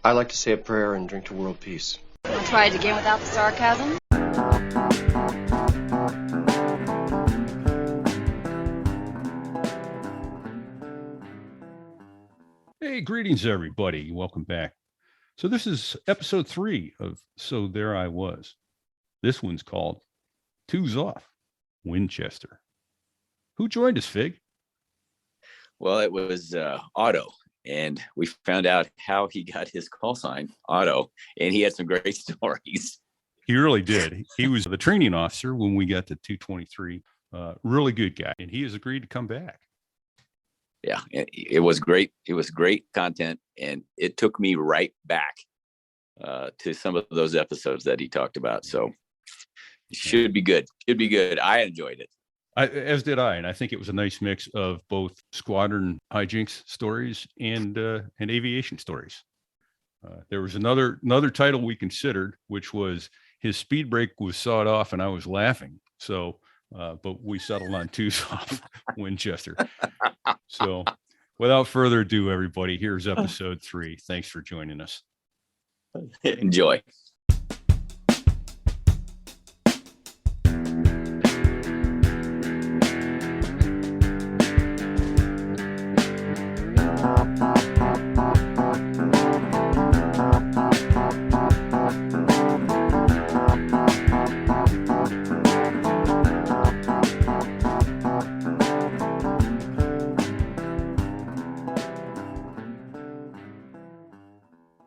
I like to say a prayer and drink to world peace. I'll try it again without the sarcasm. Hey, greetings, everybody. Welcome back. So this is episode 3 of So There I Was. This one's called Two's Off, Winchester. Who joined us, Fig? Well, it was Otto, and we found out how he got his call sign, Otto, and he had some great stories. He really did. He was the training officer when we got to 223. Really good guy, and he has agreed to come back. Yeah, it was great. It was great content, and it took me right back to some of those episodes that he talked about. So it should be good. Should be good. I enjoyed it. As did I, and I think it was a nice mix of both squadron hijinks stories and aviation stories. There was another title we considered, which was his speed brake was sawed off, and I was laughing. So, but we settled on Two's Off, Winchester. So, without further ado, everybody, here's episode 3. Thanks for joining us. Enjoy.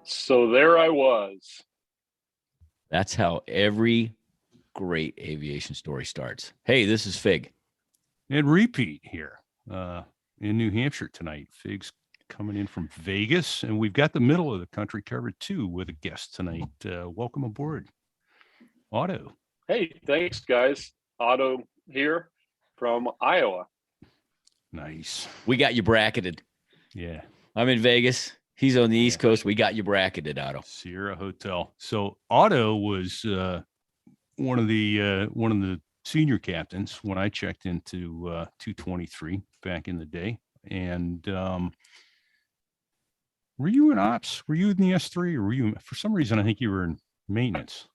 So there I was. That's how every great aviation story starts. Hey, this is Fig. And Repeat here in New Hampshire tonight. Fig's coming in from Vegas, and we've got the middle of the country covered too with a guest tonight. Welcome aboard, Otto. Hey, thanks, guys. Otto here from Iowa. Nice. We got you bracketed. Yeah. I'm in Vegas. He's on the East Coast. We got you bracketed, Otto. Sierra Hotel. So Otto was one of the senior captains when I checked into 223 back in the day. And were you in ops? Were you in the S3, or were you? For some reason, I think you were in maintenance.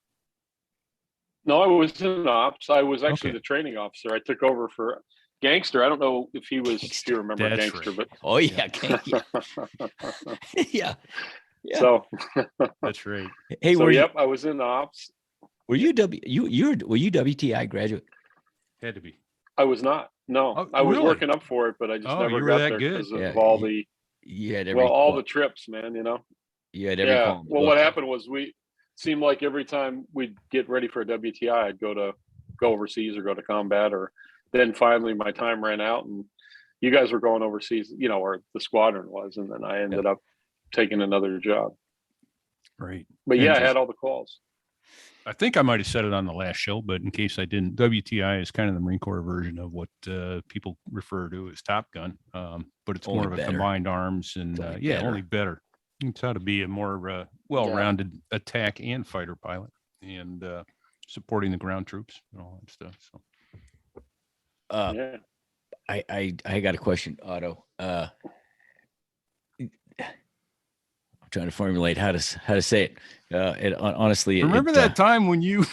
No, I was in ops. I was actually Okay. the training officer. I took over for Gangster. I don't know if he was. If you remember That's Gangster, right. Oh yeah, yeah. Yeah. So That's right. Hey, so were yep, I was in ops. were you were you WTI graduate? Had to be. I was not. No, Oh, I was really? working up for it, but I just Oh, you never were got that there good? because of Yeah, all the You had every all the trips, man. you had every Yeah. poem. Well, what happened was we seemed like every time we'd get ready for a WTI, I'd go overseas or go to combat, or then finally my time ran out and you guys were going overseas, or the squadron was, and then I ended up taking another job. Right. But yeah, I And had all the calls. I think I might have said it on the last show, but in case I didn't, WTI is kind of the Marine Corps version of what people refer to as Top Gun, but it's Only more of a better. combined arms and Only only better. It's how to be a more well-rounded attack and fighter pilot, and supporting the ground troops and all that stuff. So Yeah. I got a question, Otto. I'm trying to formulate how to say it. Honestly, remember that time when you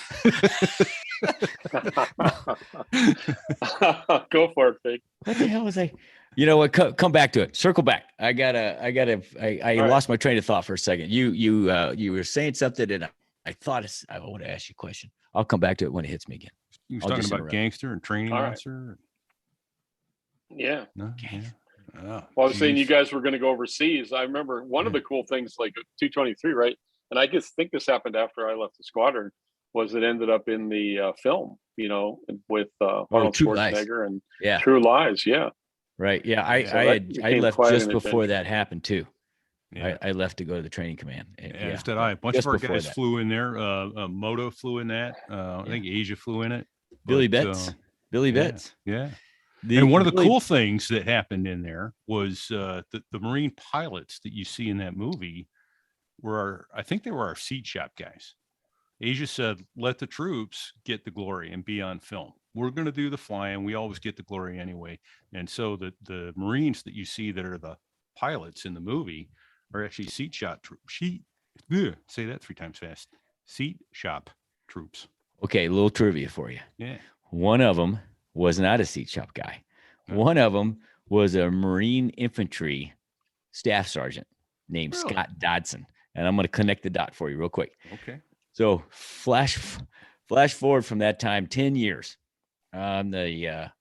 Go for it, Fig. what the hell was I? You know what? Come back to it. Circle back. I right. lost my train of thought for a second. You were saying something, and I thought I want to ask you a question. I'll come back to it when it hits me again. was I'll talking just about interrupt. Gangster and training All right. officer. Yeah. No, yeah. Oh, Well, I was saying geez. you guys were going to go overseas. I remember one of the cool things, like 223, right? And I just think this happened after I left the squadron, was it ended up in the film, with Arnold True Lies. Schwarzenegger and Yeah. True Lies. Yeah. Right. Yeah. So I that became left quite just an before adventure. that happened too. Yeah. I left to go to the training command. As did I. A bunch just of our before guys that. flew in there. Moto flew in that. I think Asia flew in it. Billy But, Betts. Billy yeah, Betts. Yeah. The- And one of the Billy- cool things that happened in there was the Marine pilots that you see in that movie I think they were our seat shop guys. Asia said, let the troops get the glory and be on film. We're going to do the flying. We always get the glory anyway. And so the Marines that you see that are the pilots in the movie are actually seat shop troops. Say that 3 times fast. Seat shop troops. Okay, a little trivia for you. Yeah. One of them was not a seat shop guy. No. One of them was a Marine infantry staff sergeant named Really? Scott Dodson. And I'm going to connect the dot for you real quick. Okay. So flash forward from that time 10 years. I'm the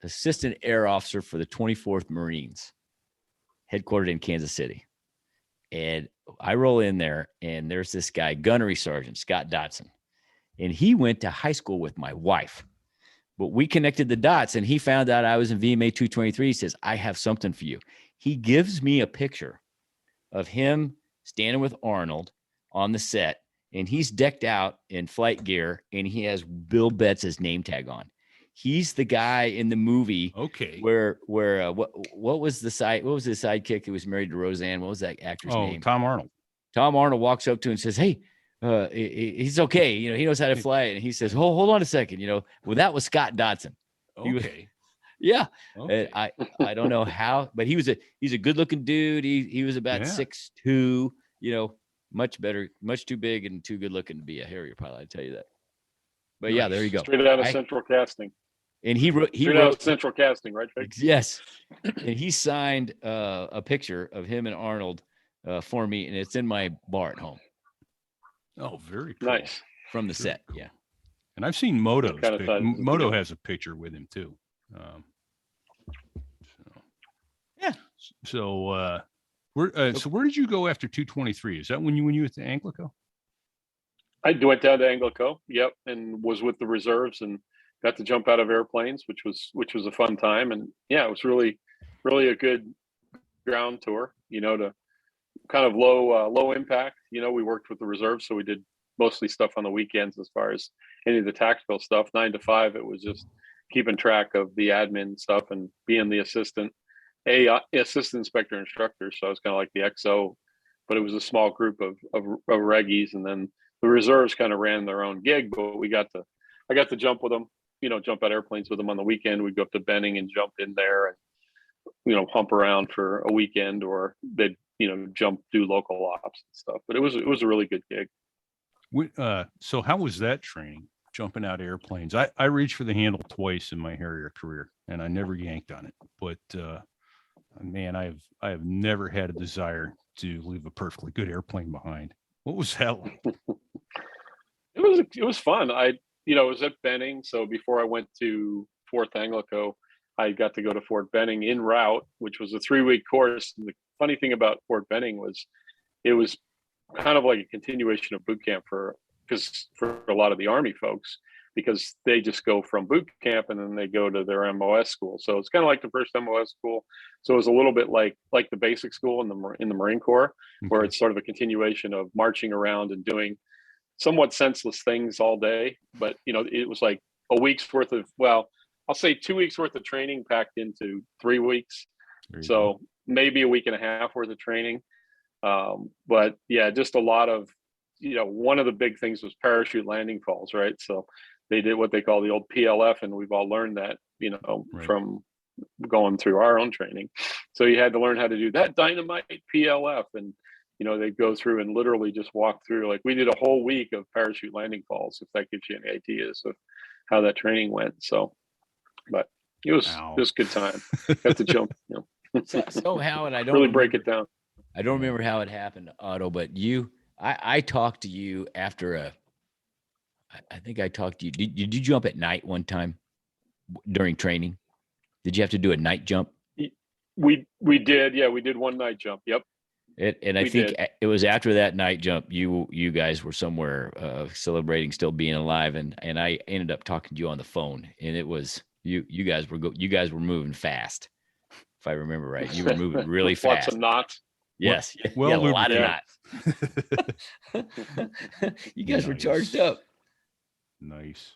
assistant air officer for the 24th Marines, headquartered in Kansas City. And I roll in there, and there's this guy, gunnery sergeant Scott Dodson, and he went to high school with my wife. But we connected the dots, and he found out I was in VMA 223. He says, "I have something for you." He gives me a picture of him standing with Arnold on the set, and he's decked out in flight gear, and he has Bill Betts' name tag on. He's the guy in the movie. Okay. Where what was the sidekick who was married to Roseanne? What was that actor's name? Tom Arnold. Tom Arnold walks up to him and says, "Hey, he's okay. You know, he knows how to fly." And he says, hold on a second. You know, well, that was Scott Dodson. Okay. Yeah. Okay. I don't know how, but he's a good looking dude. He was about 6'2", you know, much too big and too good looking to be a Harrier pilot. I tell you that. But yeah, there you go. Straight out of Central Casting. And he wrote out of Central Casting, right? Yes. And he signed a picture of him and Arnold for me, and it's in my bar at home. Oh, very cool. Nice. From the Very set, cool. yeah. And I've seen Moto's. Kind of Moto has a picture with him too. Yeah. So where did you go after 223? Is that when you were at the Anglico? I went down to Anglico, yep, and was with the reserves and got to jump out of airplanes, which was a fun time. And yeah, it was really a good ground tour, you know, to kind of low impact. You know, we worked with the reserves, so we did mostly stuff on the weekends as far as any of the tactical stuff. 9 to 5, it was just keeping track of the admin stuff and being the assistant inspector instructor. So I was kind of like the XO, but it was a small group of reggies, and then the reserves kind of ran their own gig. But I got to jump with them, you know, jump out airplanes with them on the weekend. We'd go up to Benning and jump in there and, you know, hump around for a weekend, or they'd, you know, do local ops and stuff. But it was a really good gig. So how was that training, jumping out of airplanes? I reached for the handle twice in my Harrier career, and I never yanked on it. But man, I have never had a desire to leave a perfectly good airplane behind. What was that like? It was fun. I was at Benning, so before I went to Fort Anglico, I got to go to Fort Benning en route, which was a 3-week course. And the funny thing about Fort Benning was it was kind of like a continuation of boot camp for a lot of the Army folks, because they just go from boot camp and then they go to their MOS school. So it's kind of like the first MOS school. So it was a little bit like the basic school in the Marine Corps, where it's sort of a continuation of marching around and doing somewhat senseless things all day. But, you know, it was like a week's worth of, well, I'll say 2 weeks worth of training packed into 3 weeks. So maybe a week and a half worth of training. But yeah, just a lot of, you know, one of the big things was parachute landing falls, right? So they did what they call the old PLF, and we've all learned that, you know, from going through our own training. So you had to learn how to do that dynamite PLF, and, you know, they go through and literally just walk through. Like, we did a whole week of parachute landing falls, if that gives you any ideas of how that training went. So, but it was a good time. Got to jump, you know. Somehow, and I don't really break it down. I don't remember how it happened, Otto, but I talked to you after I think I talked to you. Did you jump at night one time during training? Did you have to do a night jump? We did. Yeah, we did one night jump. Yep. And I think it was after that night jump, you guys were somewhere celebrating still being alive, and I ended up talking to you on the phone, and it was you guys were moving fast, if I remember right. You were moving really fast. Lots of knots. Yes. Well, a lot of knots. You guys were charged up. Nice.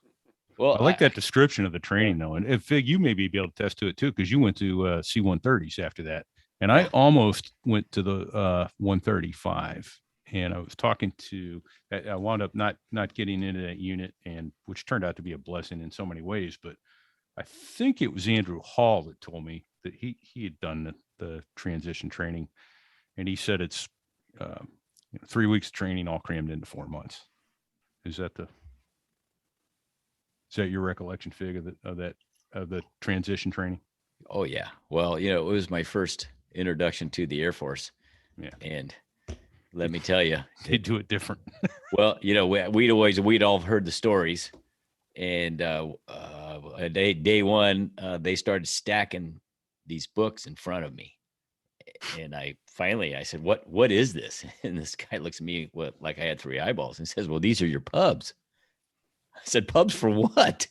Well, I like that description of the training, though. And Fig, you may be able to attest to it too, because you went to C-130s after that. And I almost went to the 135. And I was talking to, I wound up not getting into that unit, and which turned out to be a blessing in so many ways. But I think it was Andrew Hall that told me that he had done the transition training. And he said it's 3 weeks of training all crammed into 4 months. Is that your recollection, Fig, of the transition training? Oh yeah. Well, it was my first introduction to the Air Force. Yeah. And let me tell you, They do it different. well, we'd all heard the stories, and day one, they started stacking these books in front of me, and I said, "What is this?" And this guy looks at me like I had 3 eyeballs and says, "Well, these are your pubs." I said, "Pubs for what?"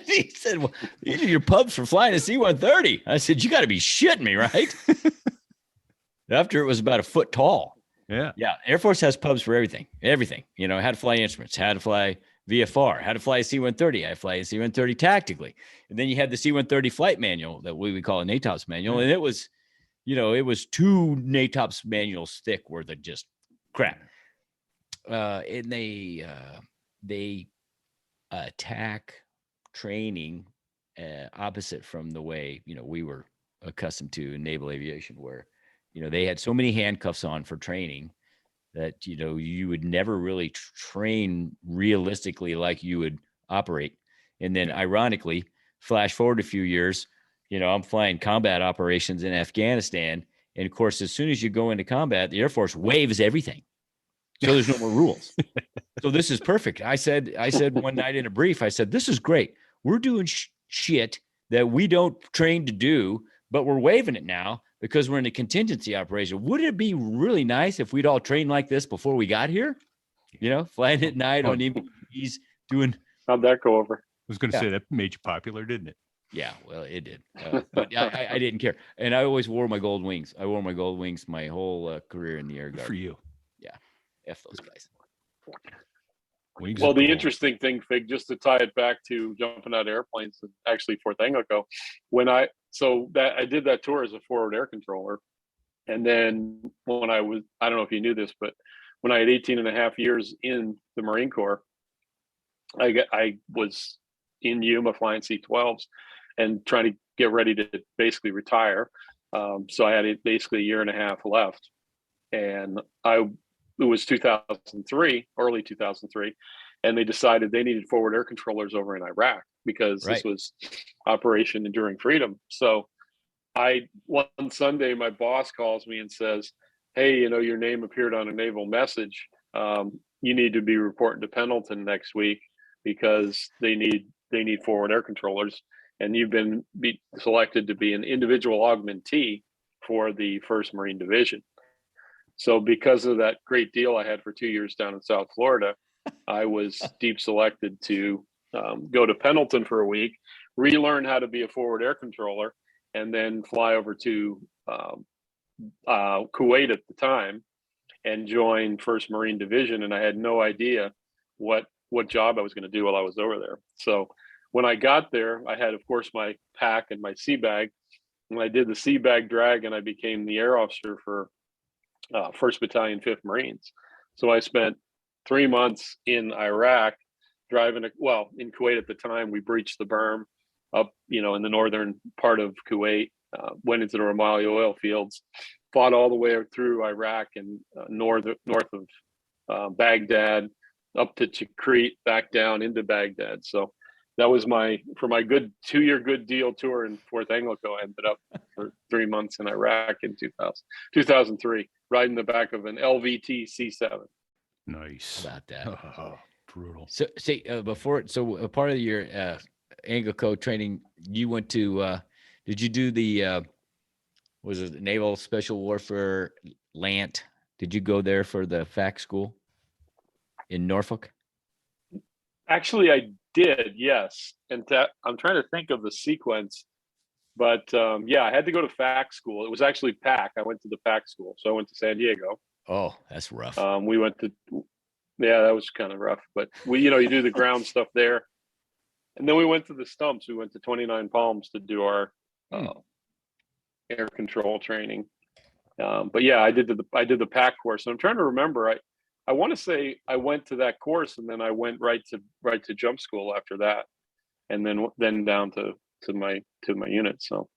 He said, "Well, these are your pubs for flying a C-130." I said, "You got to be shitting me, right?" After it was about a foot tall. Yeah. Yeah. Air Force has pubs for everything. How to fly instruments, how to fly VFR, how to fly a C-130. I fly a C-130 tactically. And then you had the C-130 flight manual that we call a NATOPS manual. And it was 2 NATOPS manuals thick worth of just crap. And they attack training opposite from the way, we were accustomed to in naval aviation, where they had so many handcuffs on for training that, you would never really train realistically like you would operate. And then ironically, flash forward a few years, I'm flying combat operations in Afghanistan. And of course, as soon as you go into combat, the Air Force waives everything. So there's no more rules. So this is perfect. I said one night in a brief, I said, "This is great. We're doing shit that we don't train to do, but we're waiving it now because we're in a contingency operation. Wouldn't it be really nice if we'd all trained like this before we got here? Flying at night on EVs, doing." How'd that go over? I was going to say that made you popular, didn't it? Yeah, well, it did. But I didn't care. And I always wore my gold wings. I wore my gold wings my whole career in the Air Guard. For you. Yeah. F those guys. Wings Well, of the gold. interesting thing, Fig, just to tie it back to jumping out of airplanes, actually Fort Anglico, I did that tour as a forward air controller. And then when I don't know if you knew this, but when I had 18 and a half years in the Marine Corps, I was in Yuma flying C-12s and trying to get ready to basically retire. So I had basically a year and a half left. And it was 2003, early 2003, and they decided they needed forward air controllers over in Iraq because this was Operation Enduring Freedom. So one Sunday, my boss calls me and says, "Hey, your name appeared on a naval message. You need to be reporting to Pendleton next week because they need forward air controllers, and you've been selected to be an individual augmentee for the 1st Marine Division." So because of that great deal I had for 2 years down in South Florida, I was deep selected to go to Pendleton for a week, relearn how to be a forward air controller, and then fly over to Kuwait at the time and join 1st Marine Division. And I had no idea what job I was going to do while I was over there. So when I got there, I had, of course, my pack and my sea bag. And I did the sea bag drag, and I became the air officer for 1st Battalion, 5th Marines. So I spent 3 months in Iraq driving, in Kuwait at the time. We breached the berm up, in the northern part of Kuwait, went into the Ramali oil fields, fought all the way through Iraq and north of Baghdad, up to Tikrit, back down into Baghdad. So that was for my good 2-year good deal tour in Fort Anglico. I ended up for 3 months in Iraq in 2003, riding the back of an LVT C-7. Nice. About that. Oh, brutal. So see, a part of your Anglico training, you went to, did you do the, was it Naval Special Warfare LANT? Did you go there for the FAC school in Norfolk? Actually, I did, yes. And I'm trying to think of the sequence, but I had to go to FAC school. It was actually PAC. I went to the PAC school. So I went to San Diego. Oh, that's rough. We went to, that was kind of rough, but you do the ground stuff there. And then we went to the stumps. We went to 29 Palms to do our air control training. But yeah, I did the PAC course. And I'm trying to remember, I want to say I went to that course and then I went right to jump school after that. And then down to my unit. So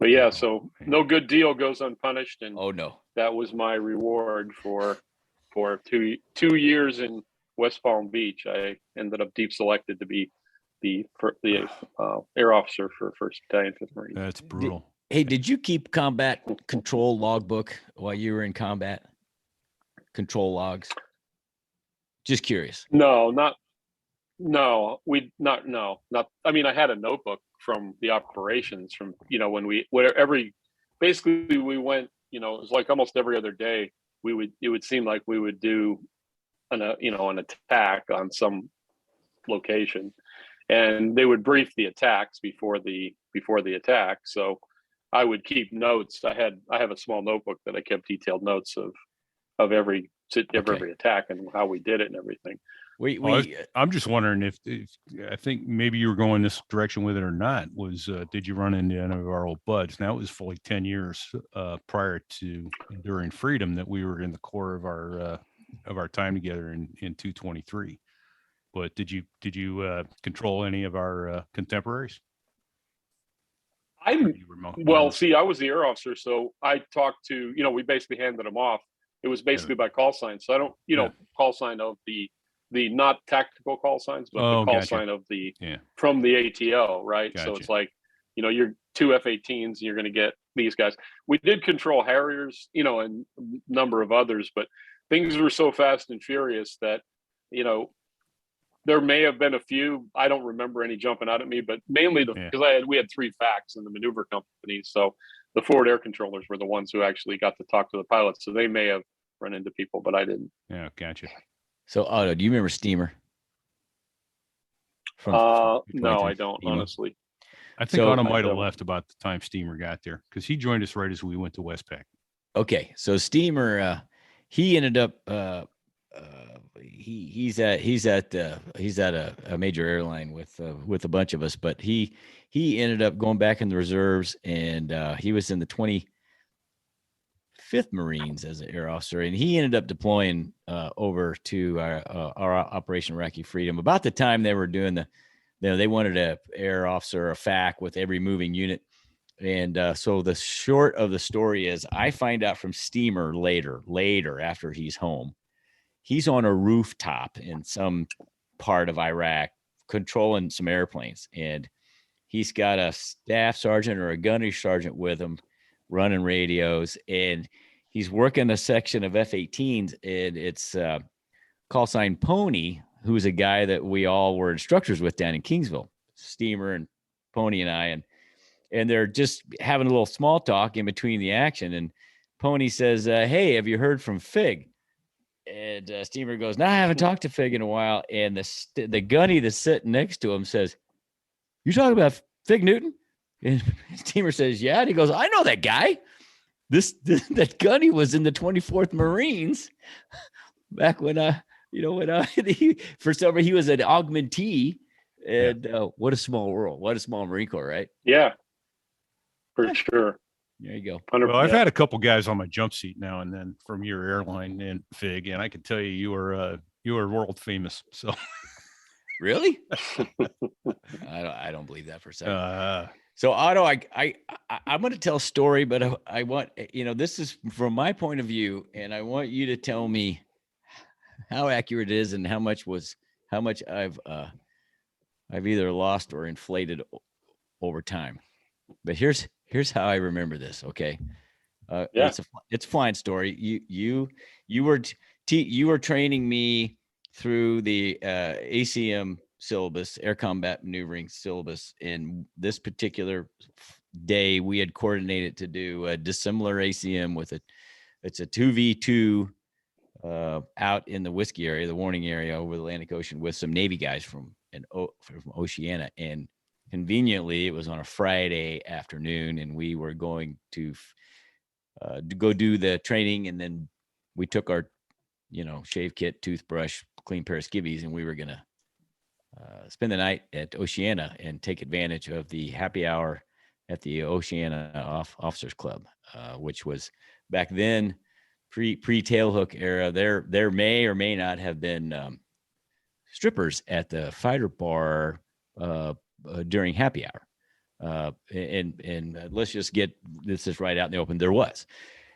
But yeah, so no good deal goes unpunished, and Oh no. that was my reward for 2 years in West Palm Beach. I ended up deep selected to be the air officer for 1st Battalion, 5th Marines. That's brutal. Hey, did you keep combat control logbook while you were in combat? Control logs? Just curious. No, I mean, I had a notebook from the operations from, when basically we went, it was like almost every other day it would seem like we would do an attack on some location, and they would brief the attacks before the attack. So I would keep notes. I have a small notebook that I kept detailed notes of every attack and how we did it and everything. I'm just wondering if I think maybe you were going this direction with it or not. Did you run into any of our old buds? Now it was fully 10 years prior to Enduring Freedom that we were in the core of our time together in 223. But did you control any of our contemporaries? I was the air officer, so I talked to, we basically handed them off. It was basically by call sign. So I don't, call sign of the not tactical call signs, but the call sign of from the ATO, right? Gotcha. So it's like, you're 2 F-18s, you're going to get these guys. We did control Harriers, and a number of others, but things were so fast and furious that, there may have been a few. I don't remember any jumping out at me, but mainly because we had 3 FACs in the maneuver company. So the forward air controllers were the ones who actually got to talk to the pilots. So they may have run into people, but I didn't. Yeah, gotcha. So Otto, do you remember Steamer? No, I don't, honestly. I think Otto might have left about the time Steamer got there, because he joined us right as we went to Westpac. Okay, so Steamer, he ended up he's at a major airline with a bunch of us, but he ended up going back in the reserves, and he was in the 25th Marines as an air officer, and he ended up deploying over to our Operation Iraqi Freedom about the time they were doing they wanted a air officer, a FAC with every moving unit. And so the short of the story is I find out from Steamer later after he's home. He's on a rooftop in some part of Iraq controlling some airplanes. And he's got a staff sergeant or a gunnery sergeant with him running radios. And he's working a section of F-18s. And it's call sign Pony, who's a guy that we all were instructors with down in Kingsville. Steamer and Pony and I. And they're just having a little small talk in between the action. And Pony says, hey, have you heard from Fig? And Steamer goes, no, I haven't talked to Fig in a while. And the gunny that's sitting next to him says, you talking about Fig Newton? And Steamer says, yeah. And he goes, I know that guy. That gunny was in the 24th Marines back when for some reason he was an augmentee. And what a small world. What a small Marine Corps, right? Yeah, for sure. There you go. Well, I've had a couple guys on my jump seat now and then from your airline and Fig, and I can tell you are world famous. So, really, I don't believe that for a second. So Otto, I'm going to tell a story, but I want this is from my point of view, and I want you to tell me how accurate it is and how much I've either lost or inflated over time. But here's how I remember this. Okay. It's a flying story. You were training me through the ACM syllabus, air combat maneuvering syllabus. In this particular day, we had coordinated to do a dissimilar ACM it's a 2v2 out in the whiskey area, the warning area over the Atlantic Ocean with some Navy guys from Oceania. And conveniently, it was on a Friday afternoon, and we were going to go do the training. And then we took our, shave kit, toothbrush, clean pair of skivvies, and we were going to spend the night at Oceania and take advantage of the happy hour at the Oceania Officers Club, which was back then pre tailhook era. There may or may not have been strippers at the fighter bar during happy hour. And let's just get this is right out in the open. There was.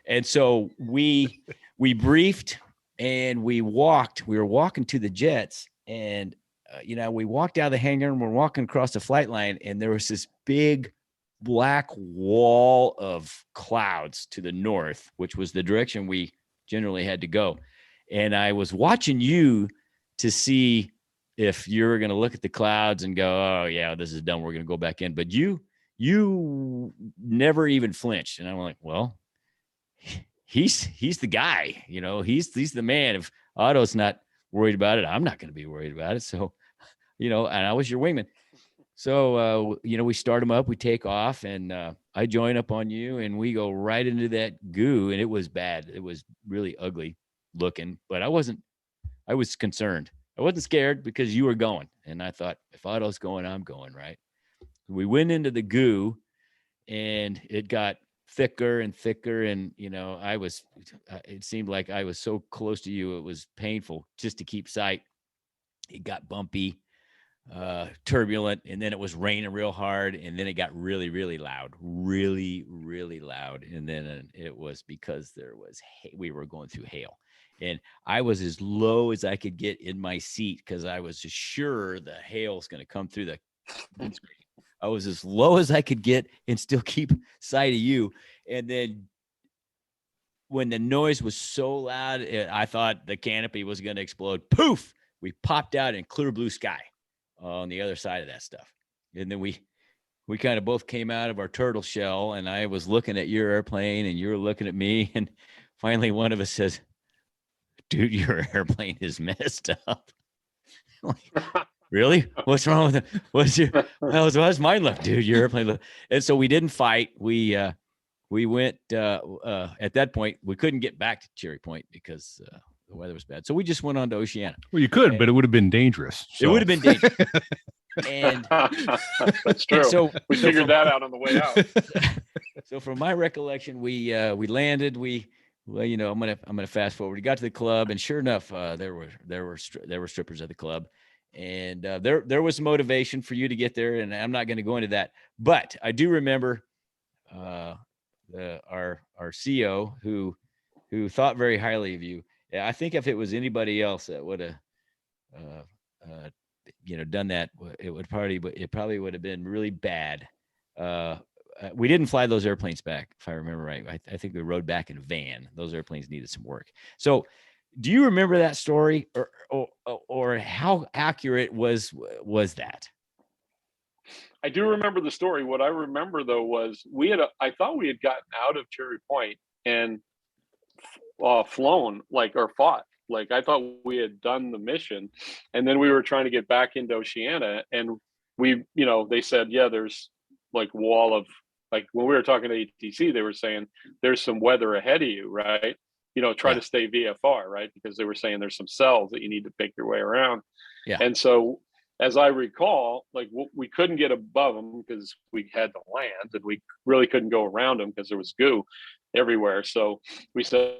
And so we briefed and we walked. We were walking to the jets, and we walked out of the hangar and we're walking across the flight line, and there was this big black wall of clouds to the north, which was the direction we generally had to go. And I was watching you to see if you were going to look at the clouds and go, oh yeah, this is done, we're going to go back in. But you never even flinched. And I'm like, well, he's the guy, he's the man. If Otto's not worried about it, I'm not going to be worried about it. So, and I was your wingman. So, we start them up, we take off, and I join up on you, and we go right into that goo, and it was bad. It was really ugly looking, but I was concerned. I wasn't scared because you were going, and I thought, if Otto's going, I'm going, right? We went into the goo, and it got thicker and thicker, and it seemed like I was so close to you, it was painful just to keep sight. It got bumpy, turbulent, and then it was raining real hard, and then it got really, really loud, really, really loud. And then it was because we were going through hail, and I was as low as I could get in my seat because I was sure the hail's going to come through the windscreen. I was as low as I could get and still keep sight of you. And then when the noise was so loud, I thought the canopy was going to explode. Poof! We popped out in clear blue sky on the other side of that stuff. And then we kind of both came out of our turtle shell, and I was looking at your airplane and you were looking at me. And finally one of us says, dude, your airplane is messed up. Really? What's wrong with it? What's mine look, dude? Your airplane look. And so we didn't fight. We went, at that point, we couldn't get back to Cherry Point because the weather was bad. So we just went on to Oceana. Well, you could, but it would have been dangerous. It would have been dangerous. And that's true. So we figured that out on the way out. So from my recollection, we landed. I'm gonna fast forward. We got to the club, and sure enough, there were strippers at the club, and there was motivation for you to get there. And I'm not going to go into that, but I do remember our CO who thought very highly of you. I think if it was anybody else that would have done that, it probably would have been really bad. We didn't fly those airplanes back, if I remember right. I think we rode back in a van. Those airplanes needed some work. So do you remember that story, or how accurate was that? I do remember the story. What I remember though was I thought we had gotten out of Cherry Point and flown or fought. I thought we had done the mission, and then we were trying to get back into Oceana, and they said, yeah, there's wall of, when we were talking to ATC, they were saying there's some weather ahead of you, right? Try to stay VFR, right? Because they were saying there's some cells that you need to pick your way around. Yeah. And so, as I recall, we couldn't get above them because we had to land, and we really couldn't go around them because there was goo everywhere. So we said,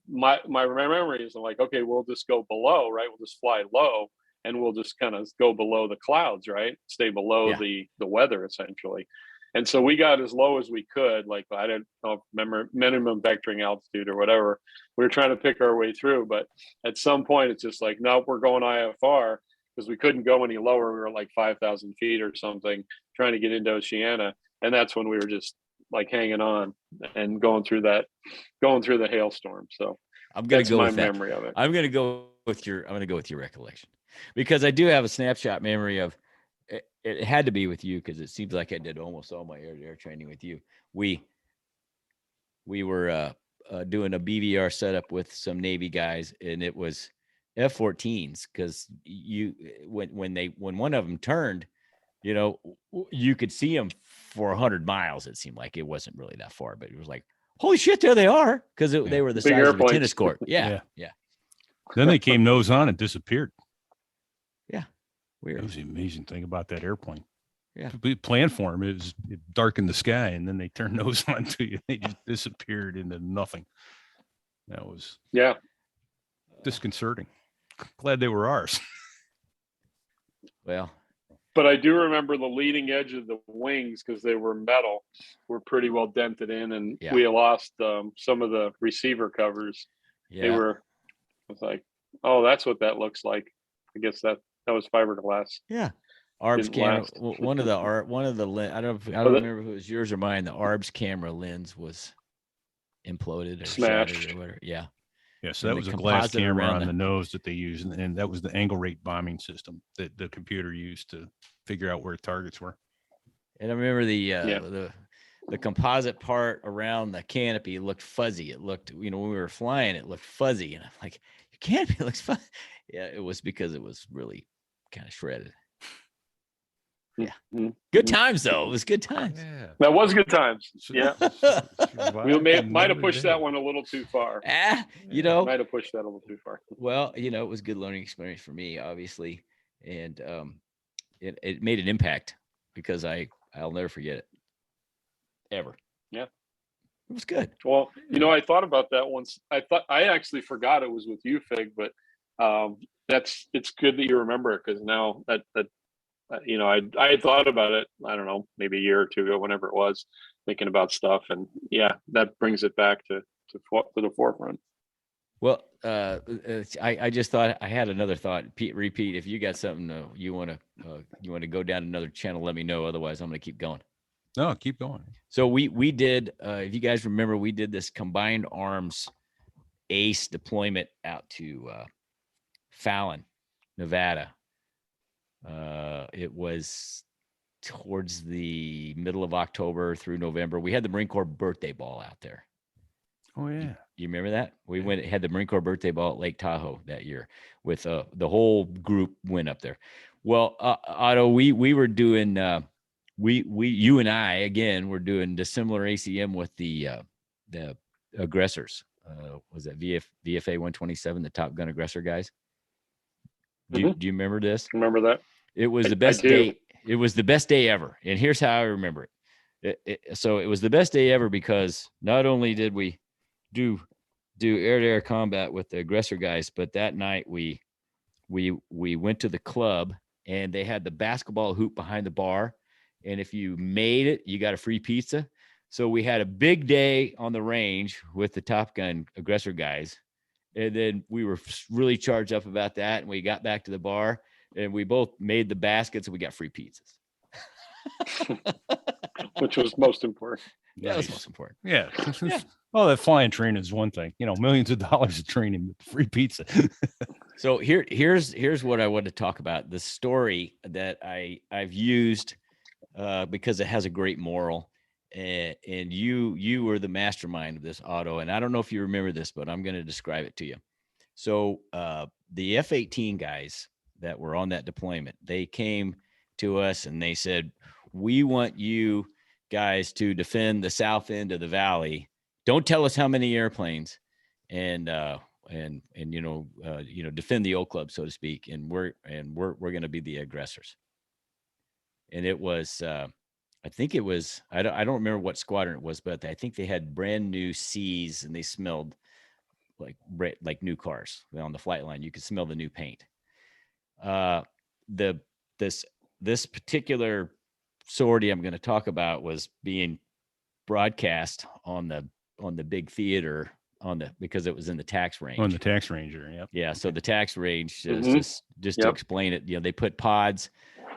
my memory is okay, we'll just go below, right? We'll just fly low, and we'll just kind of go below the clouds, right? Stay below the weather essentially. And so we got as low as we could. I don't know, remember minimum vectoring altitude or whatever. We were trying to pick our way through, but at some point it's just no, we're going IFR, because we couldn't go any lower. We were 5,000 feet or something trying to get into Oceana. And that's when we were just hanging on and going through the hailstorm. So I'm going to go my with that. memory of it. I'm going to go with your recollection, because I do have a snapshot memory of it had to be with you, because it seems like I did almost all my air training with you. We were doing a BVR setup with some Navy guys, and it was F-14s, because when one of them turned, you could see them for 100 miles. It seemed like it wasn't really that far, but it was holy shit, there they are, because they were the Big size airplanes. of a tennis court. Yeah. Then they came nose on and disappeared. Yeah. Weird. That was the amazing thing about that airplane. Yeah. We planned for them. It darkened the sky, and then they turned nose on to you. They just disappeared into nothing. That was disconcerting. Glad they were ours. Well, But I do remember the leading edge of the wings, because they were metal, were pretty well dented in, and Yeah. we lost some of the receiver covers. They Yeah. were, I was like, oh, that's what that looks like. I guess that was fiberglass. Yeah. Arbs Didn't camera. last. One of the I don't remember if it was yours or mine. The Arbs camera lens was imploded or Smashed. shattered or whatever. Yeah. Yeah, so And that the was a glass composite camera around on the nose that they used, and that was the angle rate bombing system that the computer used to figure out where targets were. And I remember the composite part around the canopy looked fuzzy. It looked, when we were flying, it looked fuzzy. And I'm like, your canopy looks fuzzy. Yeah, it was because it was really kind of shredded. Yeah. Mm-hmm. Good times, though. It was good times. Yeah, That was good times. So- Yeah. We might have pushed that one a little too far. Might have pushed that a little too far. Well, it was a good learning experience for me, obviously. And it made an impact because I'll never forget it. Ever. Yeah. It was good. Well, I thought about that once. I actually forgot it was with you, Fig, but it's good that you remember it, because now that I had thought about it, I don't know, maybe a year or two ago, whenever it was, thinking about stuff, and yeah, that brings it back to the forefront. Well, I just thought I had another thought. Repeat. If you got something you want to go down another channel, let me know. Otherwise, I'm going to keep going. No, keep going. So we did. If you guys remember, we did this combined arms ACE deployment out to Fallon, Nevada. It was towards the middle of October through November. We had the Marine Corps birthday ball out there. Oh yeah. You remember that? We had the Marine Corps birthday ball at Lake Tahoe that year with the whole group went up there. Well, Otto, we were doing you and I again were doing the similar ACM with the aggressors. Was that VFA 127, the Top Gun aggressor guys? Do you remember this? Remember that? It was the best day. It was the best day ever. And here's how I remember it. So it was the best day ever because not only did we do air-to-air combat with the aggressor guys, but that night we went to the club and they had the basketball hoop behind the bar. And if you made it, you got a free pizza. So we had a big day on the range with the Top Gun aggressor guys. And then we were really charged up about that. And we got back to the bar and we both made the baskets and we got free pizzas. Which was most important. That was most important. Yeah. Well, that flying training is one thing. Millions of dollars of training with free pizza. So here's what I want to talk about. The story that I've used because it has a great moral. And you were the mastermind of this, Otto. And I don't know if you remember this, but I'm going to describe it to you. So the F-18 guys that were on that deployment, they came to us and they said, we want you guys to defend the south end of the valley. Don't tell us how many airplanes and defend the old club, so to speak. And we're going to be the aggressors. And it was, I think it was, I don't remember what squadron it was, but I think they had brand new C's and they smelled like new cars on the flight line. You could smell the new paint. This particular sortie I'm going to talk about was being broadcast on the big theater because it was in the tax range. On the tax ranger, yep. Yeah, so the tax range just to explain it, they put pods.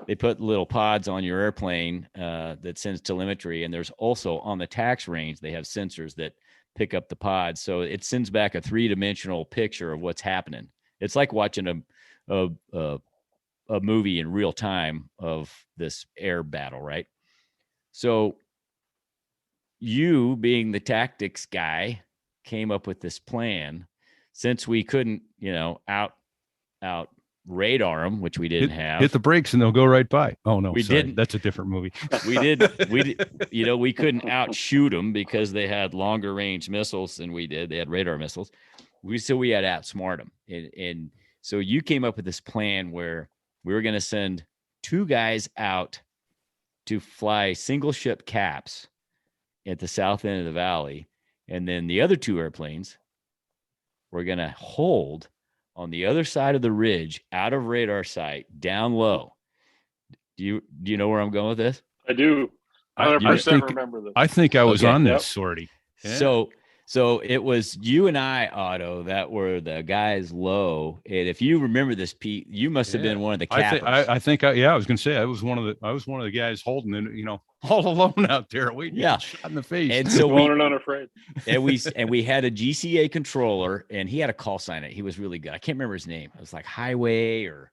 They put little pods on your airplane that sends telemetry, and there's also on the tax range they have sensors that pick up the pods, so it sends back a 3-dimensional picture of what's happening. It's like watching a movie in real time of this air battle, right? So you, being the tactics guy, came up with this plan. Since we couldn't, out radar them, which we didn't have. Hit the brakes and they'll go right by. Oh no, we sorry. didn't. That's a different movie. We couldn't outshoot them because they had longer range missiles than we did. They had radar missiles. We had to outsmart them. And so you came up with this plan where we were going to send 2 guys out to fly single ship caps at the south end of the valley. And then the other 2 airplanes were going to hold on the other side of the ridge, out of radar sight, down low. Do you know where I'm going with this? I do. I 100% think- remember this. I think I was Okay. on this Yep. sortie. Yeah. So it was you and I, Otto, that were the guys low. And if you remember this, Pete, you must have been one of the cappers. I think I was going to say I was one of the guys holding it, all alone out there waiting to get shot in the face. And so Alone and unafraid. and we had a GCA controller, and he had a call sign. He was really good. I can't remember his name. It was like Highway or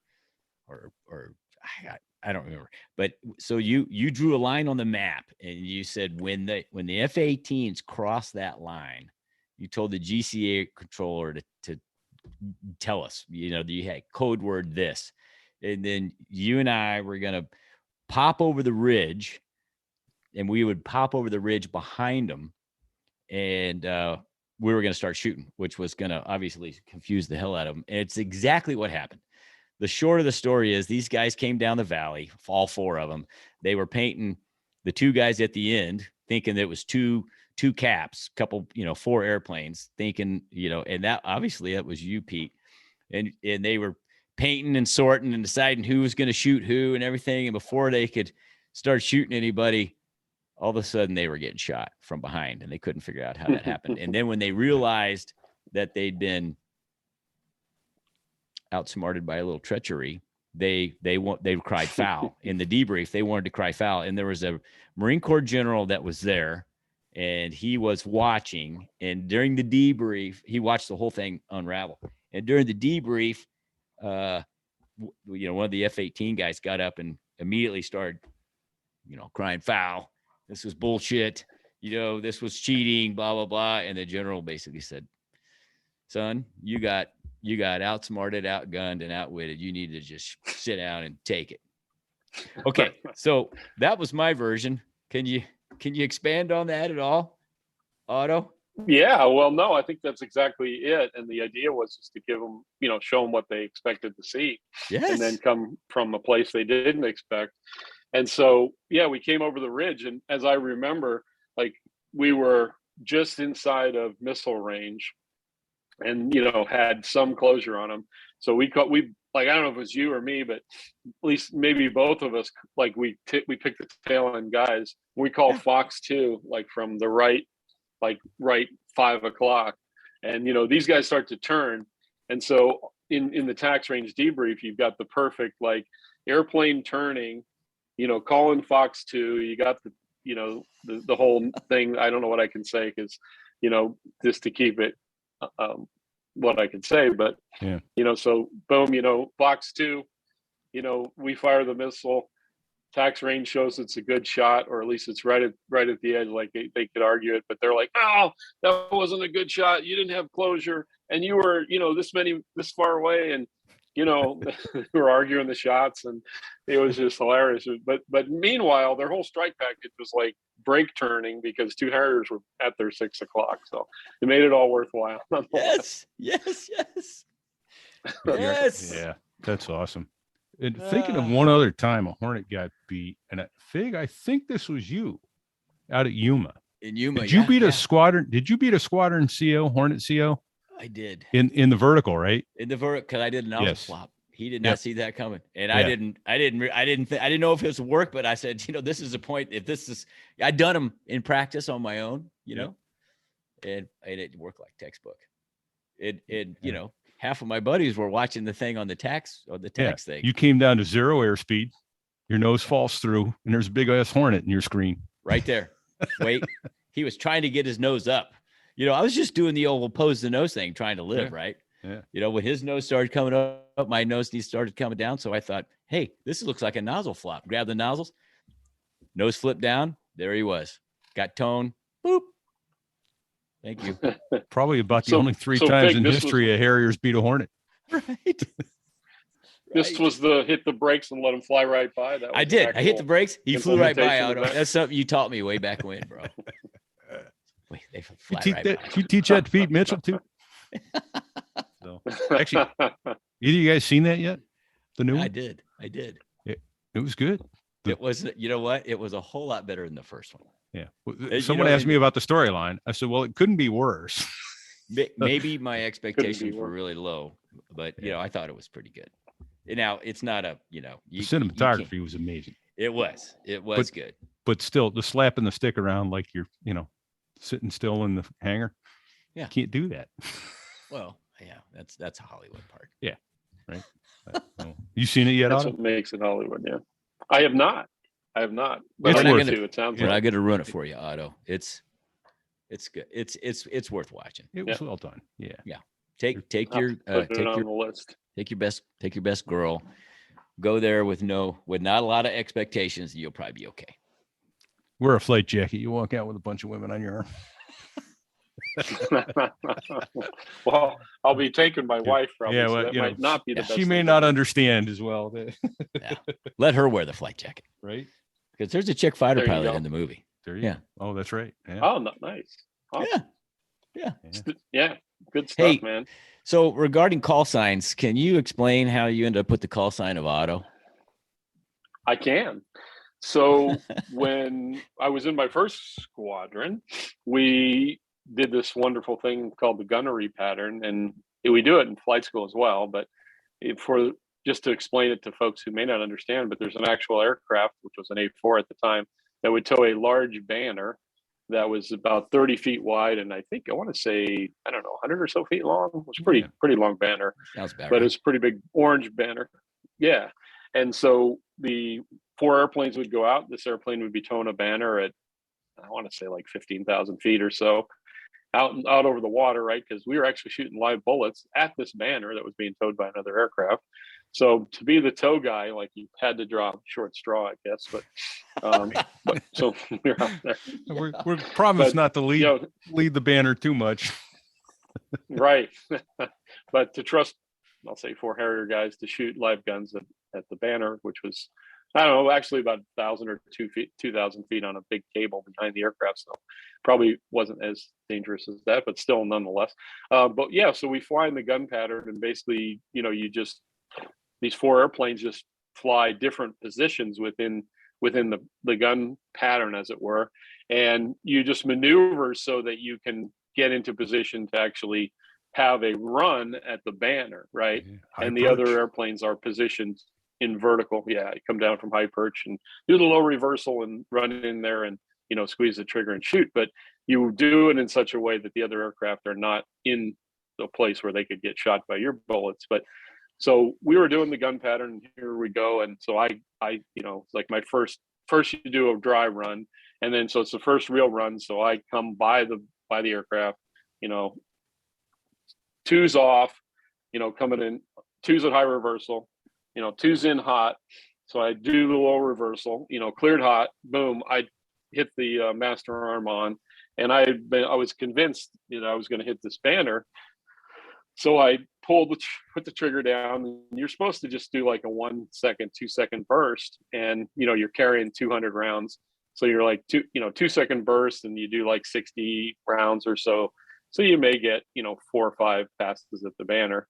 I don't remember. But so you drew a line on the map, and you said when the F-18s cross that line, you told the GCA controller to tell us, you had code word this, and then you and I were gonna pop over the ridge, and we would pop over the ridge behind them, and we were gonna start shooting, which was gonna obviously confuse the hell out of them. And it's exactly what happened. The short of the story is these guys came down the valley, all four of them. They were painting the two guys at the end, thinking that it was two caps, couple, 4 airplanes, thinking, and that obviously that was you, Pete. And they were painting and sorting and deciding who was going to shoot who and everything. And before they could start shooting anybody, all of a sudden they were getting shot from behind, and they couldn't figure out how that happened. And then when they realized that they'd been outsmarted by a little treachery, they cried foul. In the debrief, they wanted to cry foul. And there was a Marine Corps general that was there, and he was watching. And during the debrief, he watched the whole thing unravel. And during the debrief, one of the F-18 guys got up and immediately started, crying foul. This was bullshit. This was cheating, blah, blah, blah. And the general basically said, son, you got outsmarted, outgunned, and outwitted. You need to just sit down and take it. Okay, so that was my version. Can you expand on that at all, Otto? Yeah, well, no, I think that's exactly it. And the idea was just to give them, show them what they expected to see, and then come from a place they didn't expect. And so, yeah, we came over the ridge, and as I remember, we were just inside of missile range, and had some closure on them. So we I don't know if it was you or me, but at least maybe both of us, we picked the tail end guys. We called Fox 2, from the right 5 o'clock, and these guys start to turn. And so in the tax range debrief, you've got the perfect airplane turning, calling Fox 2. You got the whole thing. I don't know what I can say, because just to keep it what I can say, but yeah, so boom, Fox 2, we fire the missile. Tax range shows it's a good shot, or at least it's right at the edge. They could argue it, but they're like, oh, that wasn't a good shot. You didn't have closure, and you were this far away, and we were arguing the shots, and it was just hilarious. But meanwhile, their whole strike package was brake turning, because 2 Harriers were at their 6 o'clock, so it made it all worthwhile. Yes. yeah, that's awesome. And thinking of one other time a Hornet got beat, and Fig, I think this was you out at Yuma. In Yuma, did you beat a squadron? Did you beat a squadron CO, Hornet CO? I did. In the vertical, right? In the vertical, because I did an alpha flop. He did not Yep. see that coming, and I didn't know if it was work, but I said, this is a point. If this is, I'd done them in practice on my own, and it worked like textbook. Half of my buddies were watching the thing on the tax thing. You came down to 0 airspeed, your nose falls through, and there's a big ass Hornet in your screen. Right there. Wait, he was trying to get his nose up. I was just doing the old pose the nose thing, trying to live, right? Yeah. When his nose started coming up, my nose started coming down. So I thought, hey, this looks like a nozzle flop. Grab the nozzles, nose flipped down. There he was. Got tone. Boop. Thank you. Probably about the only 3 times Fig, in history a Harriers beat a Hornet. Right. This was the hit the brakes and let him fly right by. That was I did. I hit the brakes. He flew right by. implementation of that. That's something you taught me way back when, bro. Wait, they fly right by. You teach that to Pete Mitchell too? So, actually, either of you guys seen that yet? The new one? I did. It was good. It was, you know what? It was a whole lot better than the first one. Yeah. Someone asked me about the storyline. I said, well, it couldn't be worse. Maybe my expectations were really low, but I thought it was pretty good. Now it's not a, The you cinematography can't- was amazing, it was good. but still the slapping the stick around like you're, sitting still in the hangar. Yeah. You can't do that. Well, yeah, that's a Hollywood part. Right. You seen it yet, That's Otto? what makes it Hollywood. Yeah, I have not. But It's I need worth to. It sounds We're like not going to ruin it for you, Otto. It's good. It's worth watching. It was well done. Yeah. Take I'll your put it take on your the list. take your best girl. Go there with not a lot of expectations, and you'll probably be okay. Wear a flight jacket. You walk out with a bunch of women on your arm. Well, I'll be taking my wife probably. Yeah, so well, that might not be the best. She may thing not to do. understand as well. Let her wear the flight jacket Right. because there's a chick fighter There you pilot go. in the movie. There you Yeah. go. Oh, that's right. Yeah. Oh, no, nice. Awesome. Yeah. Yeah, good stuff, Hey, man. So regarding call signs, can you explain how you ended up with the call sign of Otto? I can. So when I was in my first squadron, we did this wonderful thing called the gunnery pattern, and we do it in flight school as well. But for just to explain it to folks who may not understand, but there's an actual aircraft, which was an A4 at the time, that would tow a large banner that was about 30 feet wide, and I think I want to say 100 or so feet long. It was pretty long banner. Sounds about But right. it was a pretty big orange banner. Yeah. And so the 4 airplanes would go out. This airplane would be towing a banner at, I want to say like 15,000 feet or so out over the water, right? Because we were actually shooting live bullets at this banner that was being towed by another aircraft. So to be the tow guy, like you had to draw a short straw, I guess. But so we were out there. We're promised not to lead lead the banner too much. Right. But to trust, I'll say 4 Harrier guys to shoot live guns at the banner, which was, I don't know, actually about 1,000 or 2,000 feet on a big cable behind the aircraft. So probably wasn't as dangerous as that, but still nonetheless. But yeah, so we fly in the gun pattern, and basically, these 4 airplanes just fly different positions within the gun pattern, as it were. And you just maneuver so that you can get into position to actually have a run at the banner, right? High and the perch. other airplanes are positioned in vertical. Yeah, you come down from high perch and do the low reversal and run in there and squeeze the trigger and shoot. But you do it in such a way that the other aircraft are not in the place where they could get shot by your bullets. But so we were doing the gun pattern, and here we go. And so I it's like my first you do a dry run, and then so it's the first real run. So I come by the aircraft, 2's off, coming in, 2's at high reversal, 2's in hot. So I do the low reversal, cleared hot, boom, I hit the master arm on, and I was convinced I was going to hit this banner. So I put the trigger down, and you're supposed to just do like a 1 second, 2 second burst, and you're carrying 200 rounds. So you're like 2 second burst, and you do like 60 rounds or so. So you may get 4 or 5 passes at the banner.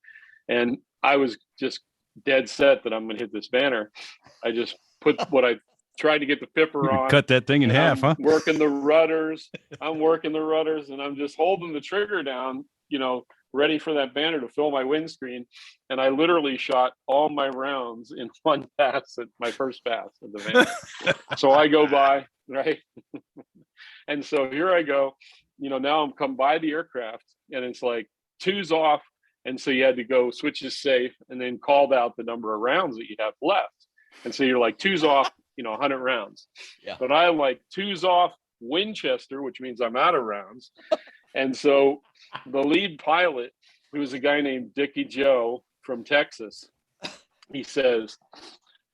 And I was just dead set that I'm going to hit this banner. I just put what I tried to get the pipper on. Cut that thing in half, huh? Working the rudders. I'm working the rudders, and I'm just holding the trigger down, ready for that banner to fill my windscreen. And I literally shot all my rounds in one pass at my first pass of the banner. So I go by, right? And so here I go, now I'm come by the aircraft, and it's like 2's off. And so you had to go switches safe, and then called out the number of rounds that you have left. And so you're like 2's off, 100 rounds. Yeah. But I like 2's off Winchester, which means I'm out of rounds. And so the lead pilot, who was a guy named Dickie Joe from Texas, he says,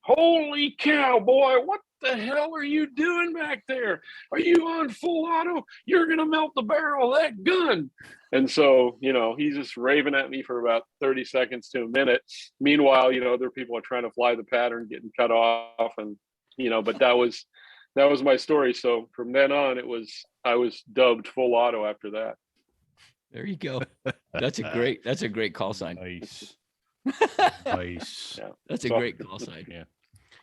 "Holy cow, boy, what the hell are you doing back there? Are you on full auto? You're going to melt the barrel of that gun." And so, he's just raving at me for about 30 seconds to a minute. Meanwhile, other people are trying to fly the pattern, getting cut off. And, but that was my story. So from then on, I was dubbed full auto after that. There you go. That's a great call sign. Nice. Nice. Yeah. That's a great call sign. Yeah.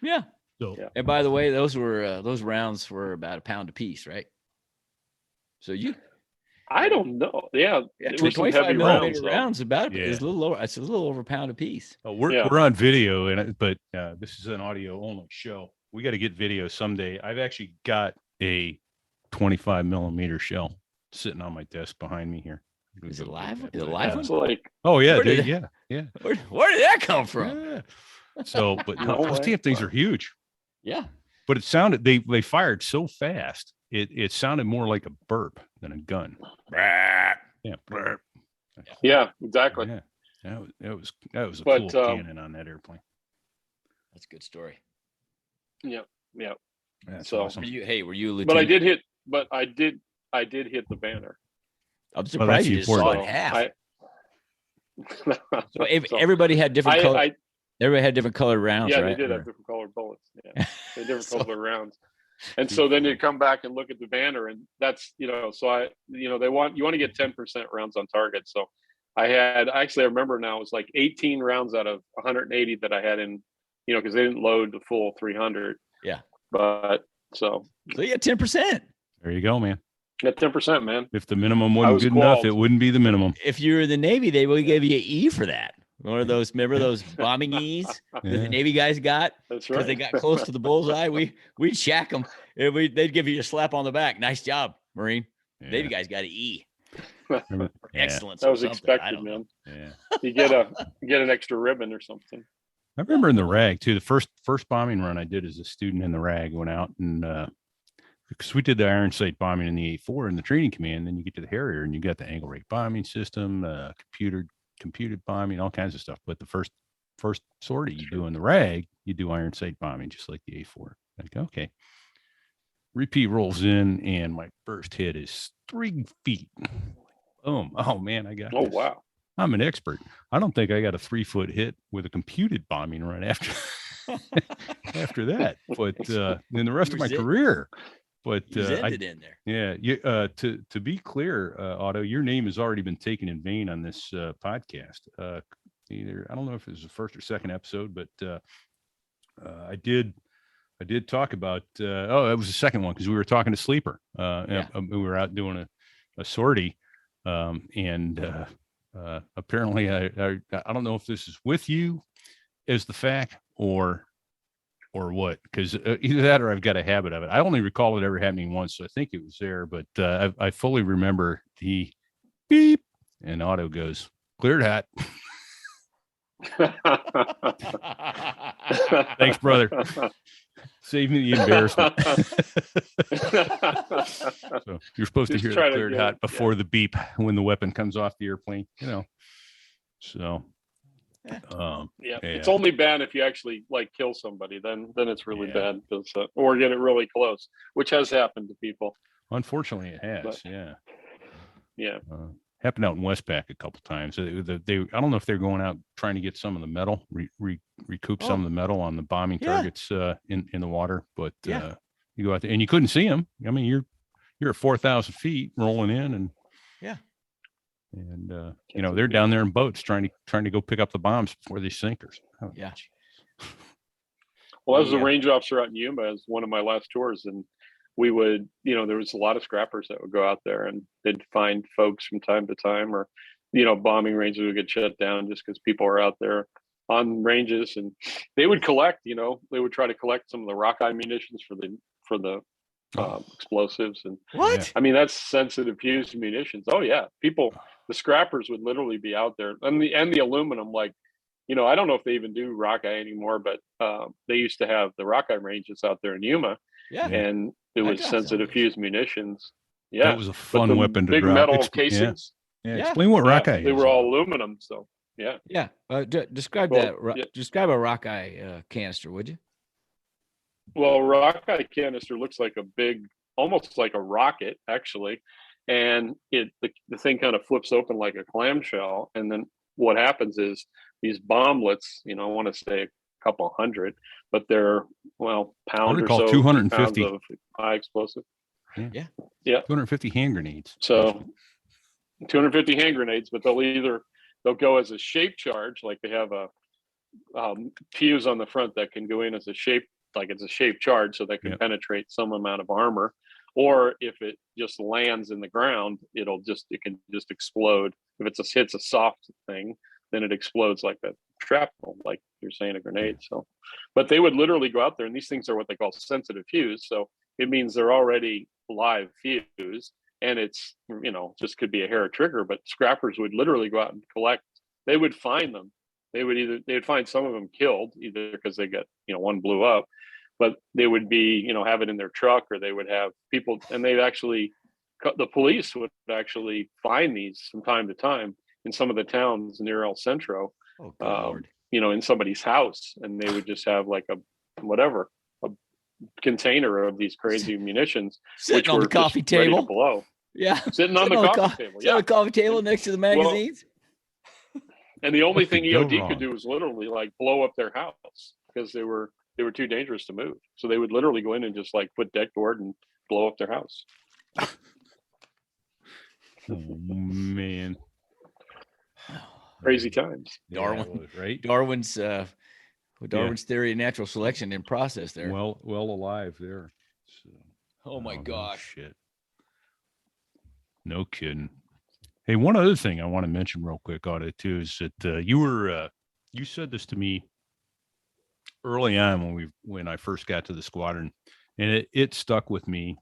Yeah. So Yeah. And by the way, those rounds were about a pound apiece, right? So I don't know. Yeah, Yeah, it was some 25 heavy millimeter rounds. though. rounds about Yeah. is a little over. It's a little over a pound a piece. Oh, we're Yeah. we're on video, but this is an audio only show. We got to get video someday. I've actually got a 25 millimeter shell sitting on my desk behind me here. Is it live? Is it But, live? It's like, Oh yeah, Where did dude, yeah. Where did that come from? Yeah. So, but No those way. damn things are huge. Yeah. But it sounded they fired so fast. It sounded more like a burp than a gun. Yeah, burp. yeah, exactly. Yeah. That was a But, cool cannon on that airplane. That's a good story. Yeah, yeah. That's So- awesome. Were you a lieutenant? But I did hit the banner. I'm that's surprised you the just saw it important half. I, So if So, everybody had different color, I everybody had different colored rounds, yeah, right? they did Or- have different colored bullets. Yeah, they had different So- colored rounds. And so then you come back and look at the banner, and that's so you want to get 10% rounds on target. So I remember now it was like 18 rounds out of 180 that I had in, because they didn't load the full 300. Yeah. But so So you had 10%. There you go, man. at 10%, man. If the minimum I wasn't was good enough, qualled. it wouldn't be the minimum. If you were in the Navy, they would give you an E for that. One of those, remember those bombing E's that Yeah. the Navy guys got That's because right. they got close to the bullseye? We'd shack them. They'd give you a slap on the back. Nice job, Marine. Yeah. Navy guys got an E. Yeah. Excellence. That or was something. I expected, don't know. man. Yeah. You get an extra ribbon or something. I remember in the RAG too. The first bombing run I did as a student in the RAG, went out and because we did the iron sight bombing in the A4 in the training command, then you get to the Harrier and you got the angle rate bombing system, computed bombing, all kinds of stuff. But the first sortie you do in the RAG, you do iron sight bombing just like the A4. Like, okay. Repeat rolls in and my first hit is 3 feet. Boom. Oh man, I got Oh this. wow. I'm an expert. I don't think I got a 3-foot hit with a computed bombing run after after that. But in the rest of my You're zen- career. But You zended in there. yeah, to be clear, Otto, your name has already been taken in vain on this podcast. Either I don't know if it was the first or second episode, but I did talk about it was the second one because we were talking to Sleeper. We were out doing a sortie, and apparently I don't know if this is with you as the fact or what, because either that or I've got a habit of it. I only recall it ever happening once, so I think it was there, but I fully remember the beep and Otto goes, cleared hat. Thanks, brother. Save me the embarrassment. So you're supposed Just to hear try the to cleared get hat it, before the beep when the weapon comes off the airplane, So Yeah, Yeah. it's only bad if you actually like kill somebody. Then it's really Yeah. bad, or get it really close, which has happened to people. unfortunately it has. But- Yeah. Yeah, Happened out in Westpac a couple times. They I don't know if they're going out trying to get some of the metal, recoup some of the metal on the bombing Yeah. targets in the water, but Yeah. you go out there and you couldn't see them. I mean, you're at 4,000 feet rolling in, and Yeah. and Can't see they're them. down there in boats trying to go pick up the bombs before they sink or something. Yeah. well, as a Yeah. range officer out in Yuma, as one of my last tours, and we would, there was a lot of scrappers that would go out there, and they'd find folks from time to time, or bombing ranges would get shut down just because people are out there on ranges, and they would collect. They would try to collect some of the rockeye munitions for the explosives, and What? I mean, that's sensitive fused munitions. Oh yeah, the scrappers would literally be out there, and the aluminum. Like, I don't know if they even do rockeye anymore, but they used to have the rockeye ranges out there in Yuma, Yeah. and it I was got some sensitive of those. fused munitions. Yeah, That was a but fun the weapon to big drop. metal Yeah. casings. Yeah. Yeah. Explain what yeah, rockeye they is. were all aluminum. So yeah. Yeah. Describe Well, that. yeah. Describe a rockeye canister, would you? Well, rockeye canister looks like a big, almost like a rocket, actually, and the thing kind of flips open like a clamshell, and then what happens is these bomblets. I want to say a couple hundred, but they're pound or recall so, 250. 2 pounds of high explosive. 250 hand grenades. So 250 hand grenades, but they'll go as a shape charge, like they have a fuse on the front that can go in as a shape, like it's a shape charge, so that can Yep. penetrate some amount of armor, or if it just lands in the ground, it can just explode. If hits a soft thing, then it explodes like that shrapnel, like you're saying, a grenade. So, but they would literally go out there, and these things are what they call sensitive fuse. So it means they're already live fused, and it's, just could be a hair trigger, but scrappers would literally go out and collect. They would find them. They would find some of them killed, either because they got, one blew up, but they would be, have it in their truck, or they would have people, and they actually, the police would actually find these from time to time in some of the towns near El Centro, Oh, good Lord. in somebody's house, and they would just have like a container of these crazy munitions, Sitting on the coffee table. Blow. Yeah. Sitting on the coffee table. Yeah. On the coffee table next to the magazines. And the only thing go EOD wrong? could do was literally like blow up their house, because they were too dangerous to move. So they would literally go in and just like put deck board and blow up their house. Oh, man. Crazy times. Darwin. Yeah, it was, right? Darwin's theory of natural selection in process there. Well alive there. So, oh my no gosh. shit. No kidding. Hey, one other thing I want to mention real quick on it too is that you said this to me early on when I first got to the squadron, and it stuck with me.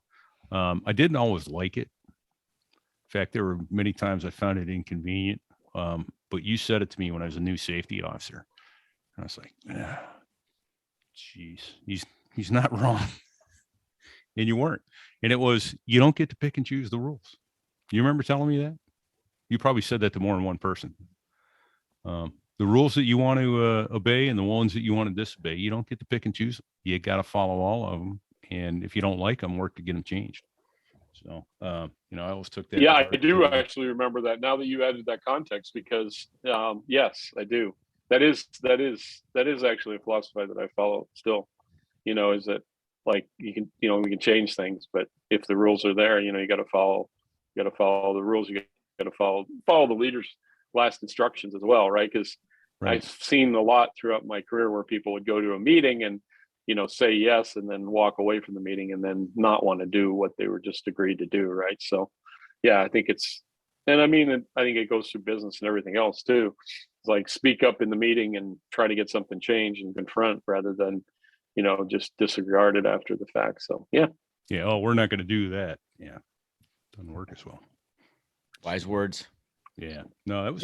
I didn't always like it. In fact, there were many times I found it inconvenient. But you said it to me when I was a new safety officer, and I was like, geez, he's not wrong. And you weren't. And it was, you don't get to pick and choose the rules. You remember telling me that? You probably said that to more than one person. The rules that you want to obey and the ones that you want to disobey, you don't get to pick and choose them. You got to follow all of them. And if you don't like them, work to get them changed. So, I always took that. Yeah, I do actually remember that now that you added that context, because yes, I do. That is actually a philosophy that I follow still, is that like we can change things, but if the rules are there, you got to follow the rules. You got to follow the leader's last instructions as well. Right. Because I've seen a lot throughout my career where people would go to a meeting and, say yes, and then walk away from the meeting and then not want to do what they were just agreed to do. Right. So, yeah, I think I think it goes through business and everything else too. It's like speak up in the meeting and try to get something changed and confront rather than, just disregard it after the fact. So, yeah. Yeah. Oh, we're not going to do that. Yeah. Doesn't work as well. Wise words. Yeah, no, that was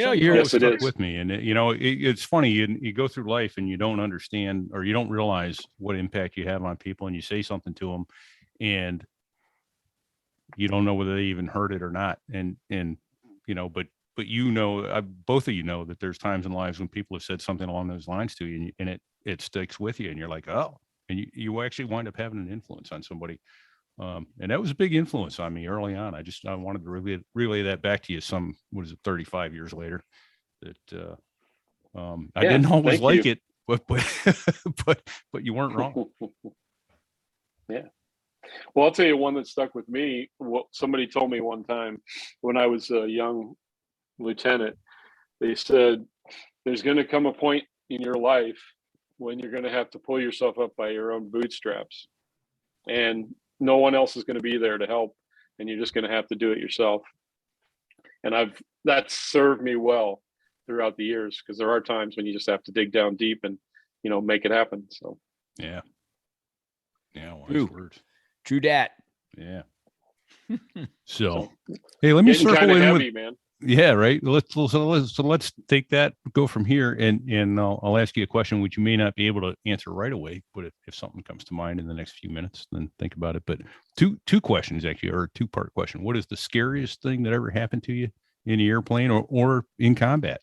stuck with me. And it's funny. You go through life and you don't understand, or you don't realize what impact you have on people, and you say something to them and you don't know whether they even heard it or not. And but both of you know that there's times in lives when people have said something along those lines to you, and it sticks with you, and you're like, oh, and you actually wind up having an influence on somebody. And that was a big influence on me early on. I wanted to relay that back to you 35 years later, that I didn't always like it, but you weren't wrong. Yeah. Well, I'll tell you one that stuck with me. What somebody told me one time when I was a young lieutenant, they said, there's going to come a point in your life when you're going to have to pull yourself up by your own bootstraps, and no one else is going to be there to help, and you're just going to have to do it yourself. And that's served me well throughout the years, because there are times when you just have to dig down deep and, make it happen. So, yeah. Wise words. True dat. Yeah. So, hey, let me circle in heavy, with, man. Yeah, right. Let's take that, go from here, and I'll ask you a question which you may not be able to answer right away, but if something comes to mind in the next few minutes, then think about it. But two questions actually, or a two-part question. What is the scariest thing that ever happened to you in the airplane or in combat?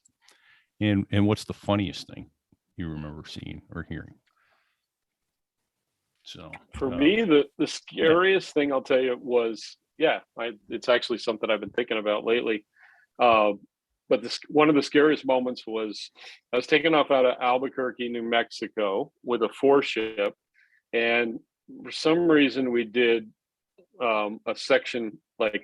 And what's the funniest thing you remember seeing or hearing? So for me, the scariest thing I'll tell you was, it's actually something I've been thinking about lately. But one of the scariest moments was I was taking off out of Albuquerque, New Mexico with a 4-ship. And for some reason we did a section, I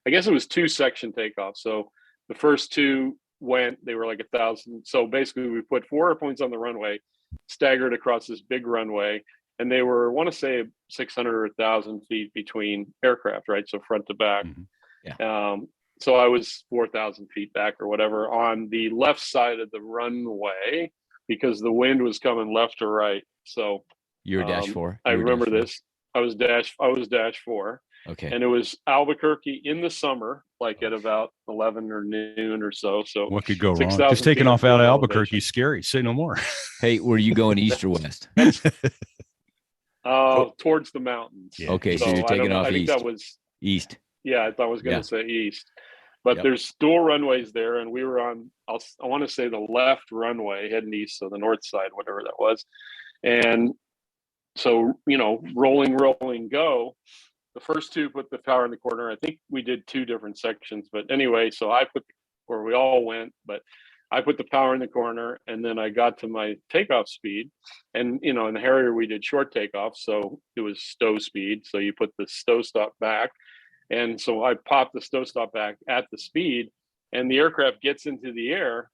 guess it was 2-section takeoff. So the first two they were like 1,000. So basically we put 4 airplanes on the runway, staggered across this big runway. and they were, I want to say 600 or 1,000 feet between aircraft, right? So front to back. Mhm. Yeah. So I was 4,000 feet back or whatever on the left side of the runway because the wind was coming left or right. So You're dash four. I You were remember dash four. this. I was dash four. Okay. And it was Albuquerque in the summer, like at about 11 or noon or so. So What could go wrong? 6,000 Just taking feet off out of flight Albuquerque elevation. is scary. Say no more. Hey, were you going east or west? Towards the mountains. Yeah. Okay, so So you're I taking don't know. off I think east. that was, East. yeah, I was going Yeah. to say east, but Yep. there's dual runways there, and we were on, I want to say the left runway heading east, so the north side, whatever that was. And so, rolling, go. The first two put the power in the corner. I think we did two different sections, but anyway, so I put where we all went, but I put the power in the corner, and then I got to my takeoff speed. And in the Harrier we did short takeoff, so it was stow speed. So you put the stow stop back, and so I popped the stow stop back at the speed, and the aircraft gets into the air,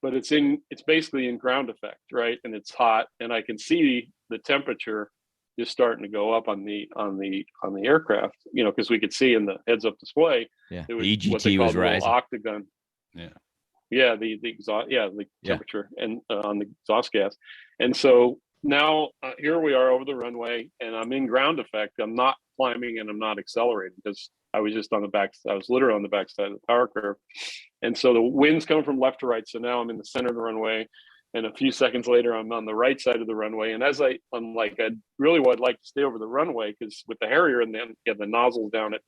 but it's basically in ground effect, right? And it's hot, and I can see the temperature just starting to go up on the aircraft, because we could see in the heads up display. Yeah. It was The what they EGT call was the little rising. octagon. Yeah, the exhaust, the temperature and on the exhaust gas. And so now here we are over the runway, and I'm in ground effect. I'm not climbing and I'm not accelerating because I was just on the back. I was literally on the backside of the power curve. And so the wind's coming from left to right. So now I'm in the center of the runway. And a few seconds later, I'm on the right side of the runway. And I'm like, I really would like to stay over the runway because with the Harrier and then the nozzles down at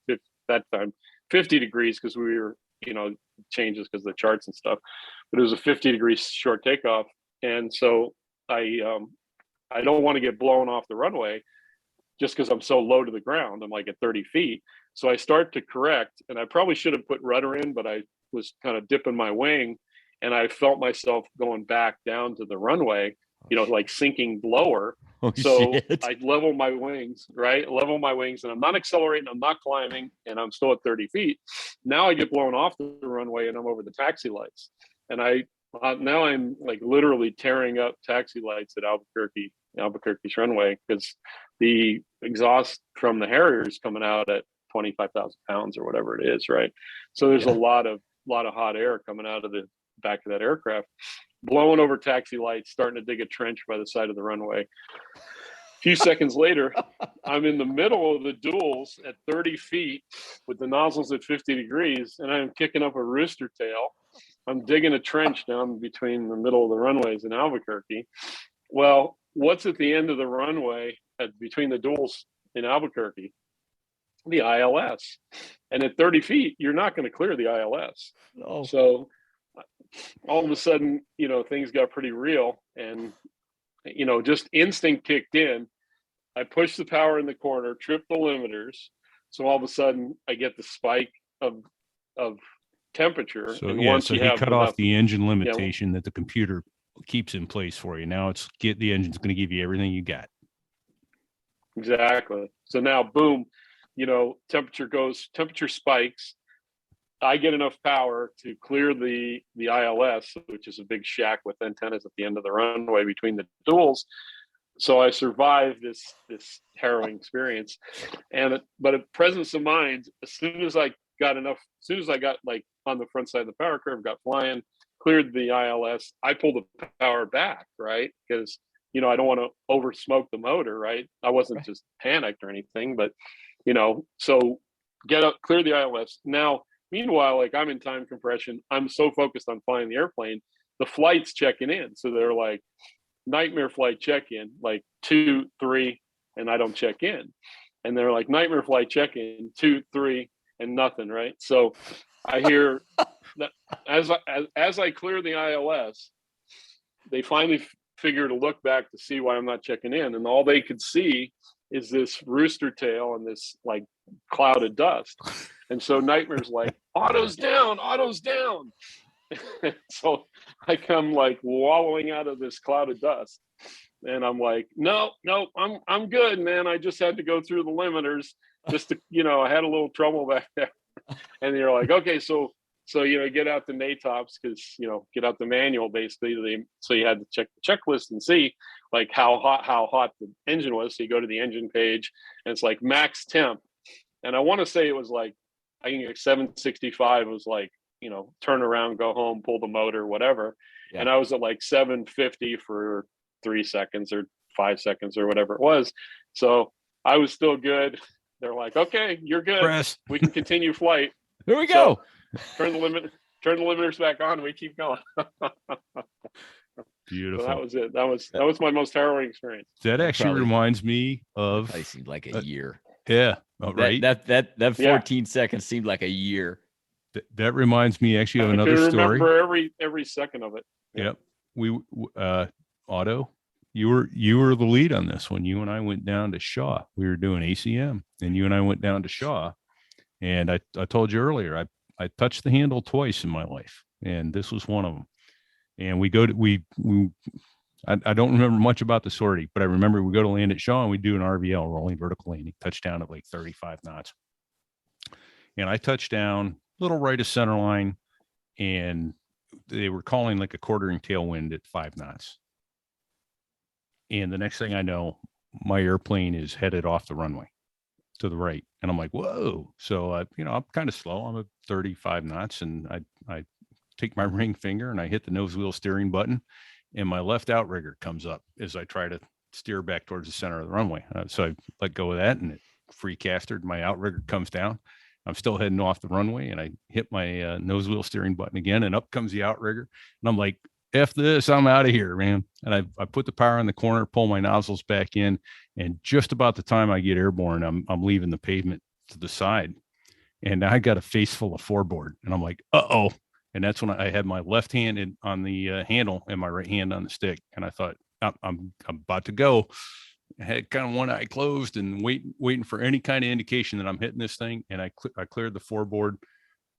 that time, 50 degrees because we were, changes because of the charts and stuff. But it was a 50 degrees short takeoff. And so I don't want to get blown off the runway just because I'm so low to the ground. I'm like at 30 feet. So I start to correct, and I probably should have put rudder in, but I was kind of dipping my wing, and I felt myself going back down to the runway, like sinking lower. Oh, So shit. I level my wings, right? Level my wings, and I'm not accelerating, I'm not climbing, and I'm still at 30 feet. Now I get blown off the runway, and I'm over the taxi lights. And now I'm like literally tearing up taxi lights at Albuquerque's runway because the exhaust from the Harrier is coming out at 25,000 pounds or whatever it is, right? So there's a lot of hot air coming out of the back of that aircraft, blowing over taxi lights, starting to dig a trench by the side of the runway. A few seconds later, I'm in the middle of the duals at 30 feet with the nozzles at 50 degrees, and I'm kicking up a rooster tail. I'm digging a trench down between the middle of the runways in Albuquerque. Well, what's at the end of the runway between the duals in Albuquerque? The ILS. And at 30 feet, you're not going to clear the ILS. No. So all of a sudden, things got pretty real, and, just instinct kicked in. I pushed the power in the corner, tripped the limiters. So all of a sudden I get the spike of temperature. So and yeah, once so you he have cut enough, off the engine limitation that the computer keeps in place for you. Now the engine's going to give you everything you got. exactly. So now, boom, temperature spikes. I get enough power to clear the ILS, which is a big shack with antennas at the end of the runway between the duals. So I survived this harrowing experience. But at presence of mind, as soon as I got like on the front side of the power curve, got flying, cleared the ILS, I pulled the power back, right? Because, I don't want to over smoke the motor, right? I wasn't just panicked or anything, but, so get up, clear the ILS. Now, meanwhile, like I'm in time compression, I'm so focused on flying the airplane, the flight's checking in. So they're like, nightmare flight check-in, like 2, 3, and I don't check in. And they're like, nightmare flight check-in, 2, 3, and nothing, right? So I hear that as I clear the ILS, they finally figure to look back to see why I'm not checking in. And all they could see is this rooster tail and this like cloud of dust. And so Nightmare's like, auto's down. So I come like wallowing out of this cloud of dust, and I'm like, no, I'm good, man. I just had to go through the limiters just to, I had a little trouble back there. And you're like, okay, so So, get out the NATOPS because, get out the manual basically. So you had to check the checklist and see like how hot the engine was. So you go to the engine page and it's like max temp. And I want to say it was like, I think like 765 was like, turn around, go home, pull the motor, whatever. Yeah. And I was at like 750 for 3 seconds or 5 seconds or whatever it was. So I was still good. They're like, okay, you're good. Press. We can continue flight. Here we go. So, turn the limiters back on. We keep going. Beautiful. So that was it. That was my most harrowing experience. That actually reminds me of. I seemed like a year. Yeah. Oh, right. That 14 seconds seemed like a year. That reminds me actually of another story. Remember every second of it. Yep. We Otto, you were the lead on this one. You and I went down to Shaw. We were doing ACM, and you and I went down to Shaw. And I told you earlier, I touched the handle twice in my life, and this was one of them. And we go to I don't remember much about the sortie, but I remember we go to land at Shaw and we do an RVL, rolling vertical landing, touchdown at like 35 knots. And I touched down little right of center line, and they were calling like a quartering tailwind at 5 knots. And the next thing I know, my airplane is headed off the runway to the right. And I'm like, whoa. So, I'm kind of slow. I'm at 35 knots, and I take my ring finger and I hit the nose wheel steering button, and my left outrigger comes up as I try to steer back towards the center of the runway. So I let go of that, and it free castered. My outrigger comes down. I'm still heading off the runway, and I hit my nose wheel steering button again, and up comes the outrigger. And I'm like, F this, I'm out of here, man. And I put the power in the corner, pull my nozzles back in, and just about the time I get airborne, I'm leaving the pavement to the side, and I got a face full of floorboard, and I'm like, uh-oh. And that's when I had my left hand on the handle and my right hand on the stick. And I thought, I'm about to go. I had kind of one eye closed and waiting for any kind of indication that I'm hitting this thing. And I cleared the floorboard.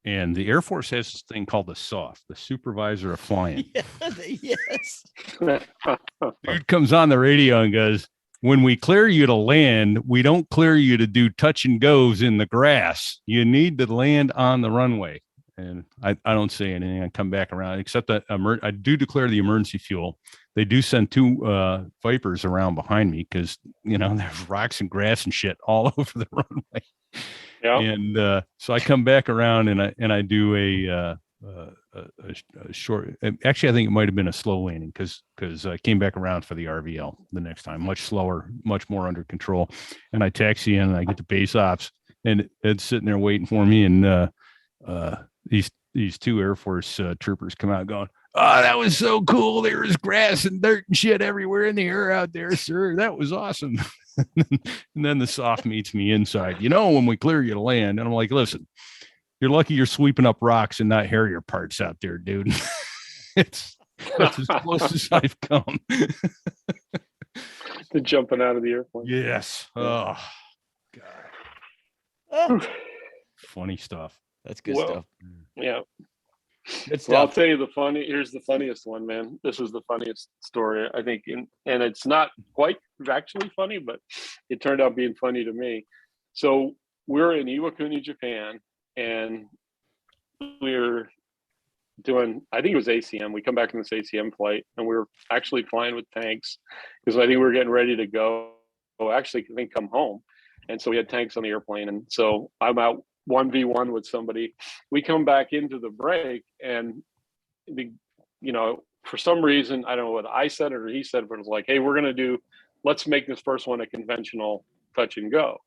And the Air Force has this thing called the SOF, the Supervisor of Flying. Yes. Dude comes on the radio and goes, when we clear you to land, we don't clear you to do touch and goes in the grass. You need to land on the runway. And I don't say anything. I come back around, except that I do declare the emergency fuel. They do send 2 Vipers around behind me because, there's rocks and grass and shit all over the runway. Yeah. And so I come back around and I do a short. Actually, I think it might have been a slow landing because I came back around for the RVL the next time, much slower, much more under control. And I taxi in and I get to base ops, and Ed's sitting there waiting for me, and these 2 Air Force troopers come out going, "Oh, that was so cool. There was grass and dirt and shit everywhere in the air out there, sir. That was awesome." And then the SOF meets me inside, when we clear you to land. And I'm like, listen, you're lucky you're sweeping up rocks and not Harrier parts out there, dude. That's as close as I've come. To jumping out of the airplane. Yes. Oh, God. Funny stuff. That's good stuff. Yeah. Good stuff. Well, I'll tell you here's the funniest one, man. This is the funniest story, I think. And it's not quite actually funny, but it turned out being funny to me. So we're in Iwakuni, Japan, and we're doing, I think it was ACM. We come back from this ACM flight, and we were actually flying with tanks because I think we were getting ready to go. Actually, I think come home. And so we had tanks on the airplane. And so I'm out 1v1 with somebody. We come back into the break, and for some reason, I don't know whether I said it or he said it, but it was like, hey, let's make this first one a conventional touch and go.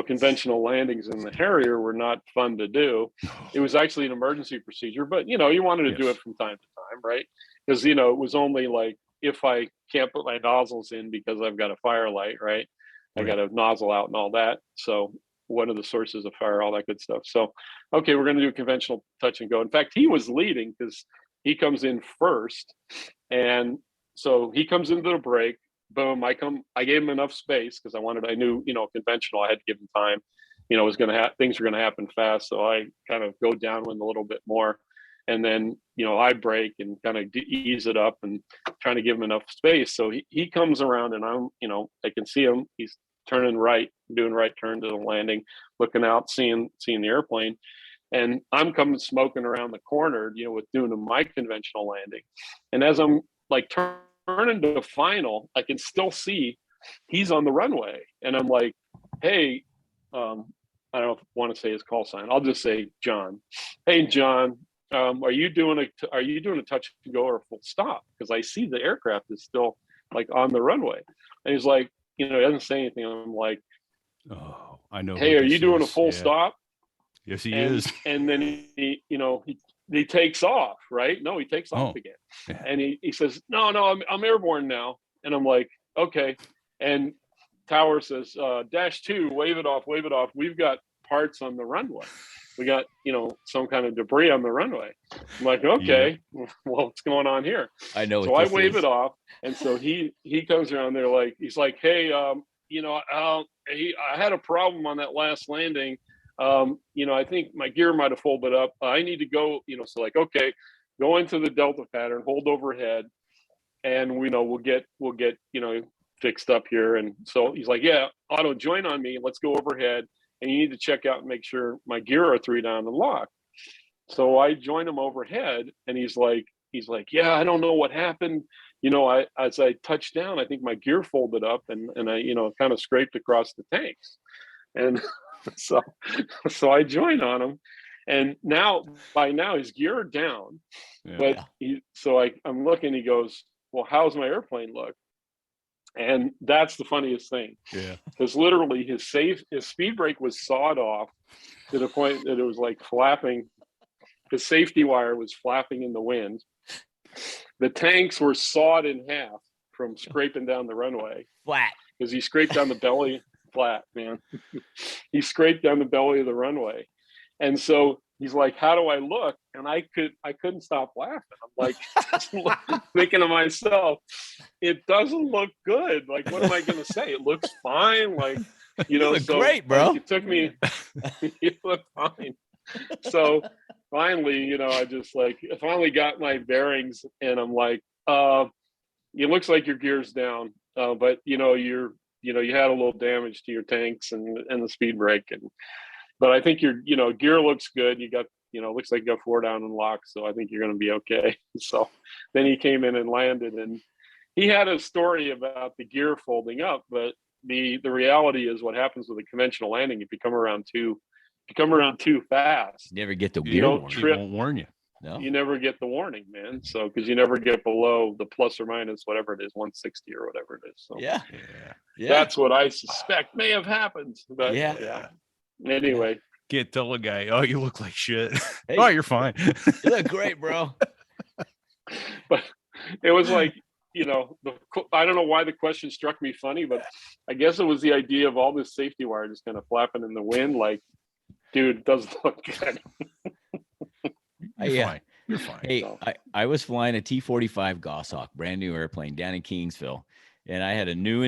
Conventional landings in the Harrier were not fun to do. It was actually an emergency procedure, but you wanted to do it from time to time, right? Because it was only like if I can't put my nozzles in because I've got a firelight, right? I got a nozzle out and all that. So what are the sources of fire, all that good stuff. So, okay, we're going to do conventional touch and go. In fact, he was leading because he comes in first. And so he comes into the break. Boom. I gave him enough space because I knew, conventional, I had to give him time, things were going to happen fast. So I kind of go downwind a little bit more. And then, I brake and kind of ease it up and trying to give him enough space. So he comes around, and I'm, I can see him. He's turning right, doing right turn to the landing, looking out, seeing the airplane. and I'm coming smoking around the corner, with doing my conventional landing. And as I'm like turning to final, I can still see he's on the runway. And I'm like, hey, I don't know if I want to say his call sign. I'll just say John. Hey, John, are you doing a touch and go or a full stop? Because I see the aircraft is still like on the runway. And he's like, he doesn't say anything. I'm like, Oh, I know. Hey, are you doing a full stop? Yes, he is. And then he takes off, right? No, he takes off again. Yeah. And he says, no, I'm airborne now. And I'm like, okay. And Tower says, -2, wave it off. We've got parts on the runway. We got, some kind of debris on the runway. I'm like, okay, well, what's going on here? I know. So I wave it off. And so he comes around there he's like, hey, I had a problem on that last landing. I think my gear might have folded up. I need to go, so like, okay, go into the Delta pattern, hold overhead, and we'll get, fixed up here. And so he's like, yeah, auto join on me. Let's go overhead. And you need to check out and make sure my gear are 3 down and locked. So I join him overhead, and he's like, yeah, I don't know what happened. As I touched down, I think my gear folded up and I, kind of scraped across the tanks. And so I join on him, and by now his gear are down. Yeah. But I'm looking, he goes, well, how's my airplane look? And that's the funniest thing. Yeah. Because literally his speed brake was sawed off to the point that it was like flapping. His safety wire was flapping in the wind. The tanks were sawed in half from scraping down the runway. Flat. Because he scraped down the belly. Flat, man. He scraped down the belly of the runway. And so he's like, how do I look? And I couldn't stop laughing. I'm like, thinking to myself, it doesn't look good. Like, what am I going to say? It looks fine. Like, you look great, bro. Like, it took me, you look fine. So finally, I just finally got my bearings, and I'm like, it looks like your gear's down. But you had a little damage to your tanks and the speed brake. But I think your, gear looks good. You got, looks like you got 4 down and locked. So I think you're going to be okay. So then he came in and landed, and he had a story about the gear folding up, but the reality is what happens with a conventional landing. If you come around too fast, you never get the gear warning. It won't warn you. No, you never get the warning, man. So, cause you never get below the plus or minus, whatever it is, 160 or whatever it is. So yeah. That's what I suspect may have happened. But yeah. Anyway, can't tell a guy, oh, you look like shit. Hey, oh, you're fine. You look great, bro. But it was like, I don't know why the question struck me funny, but I guess it was the idea of all this safety wire just kind of flapping in the wind. Like, dude, it doesn't look good. You're fine. You're fine. Hey, I was flying a T-45 Goshawk, brand new airplane down in Kingsville, and I had a new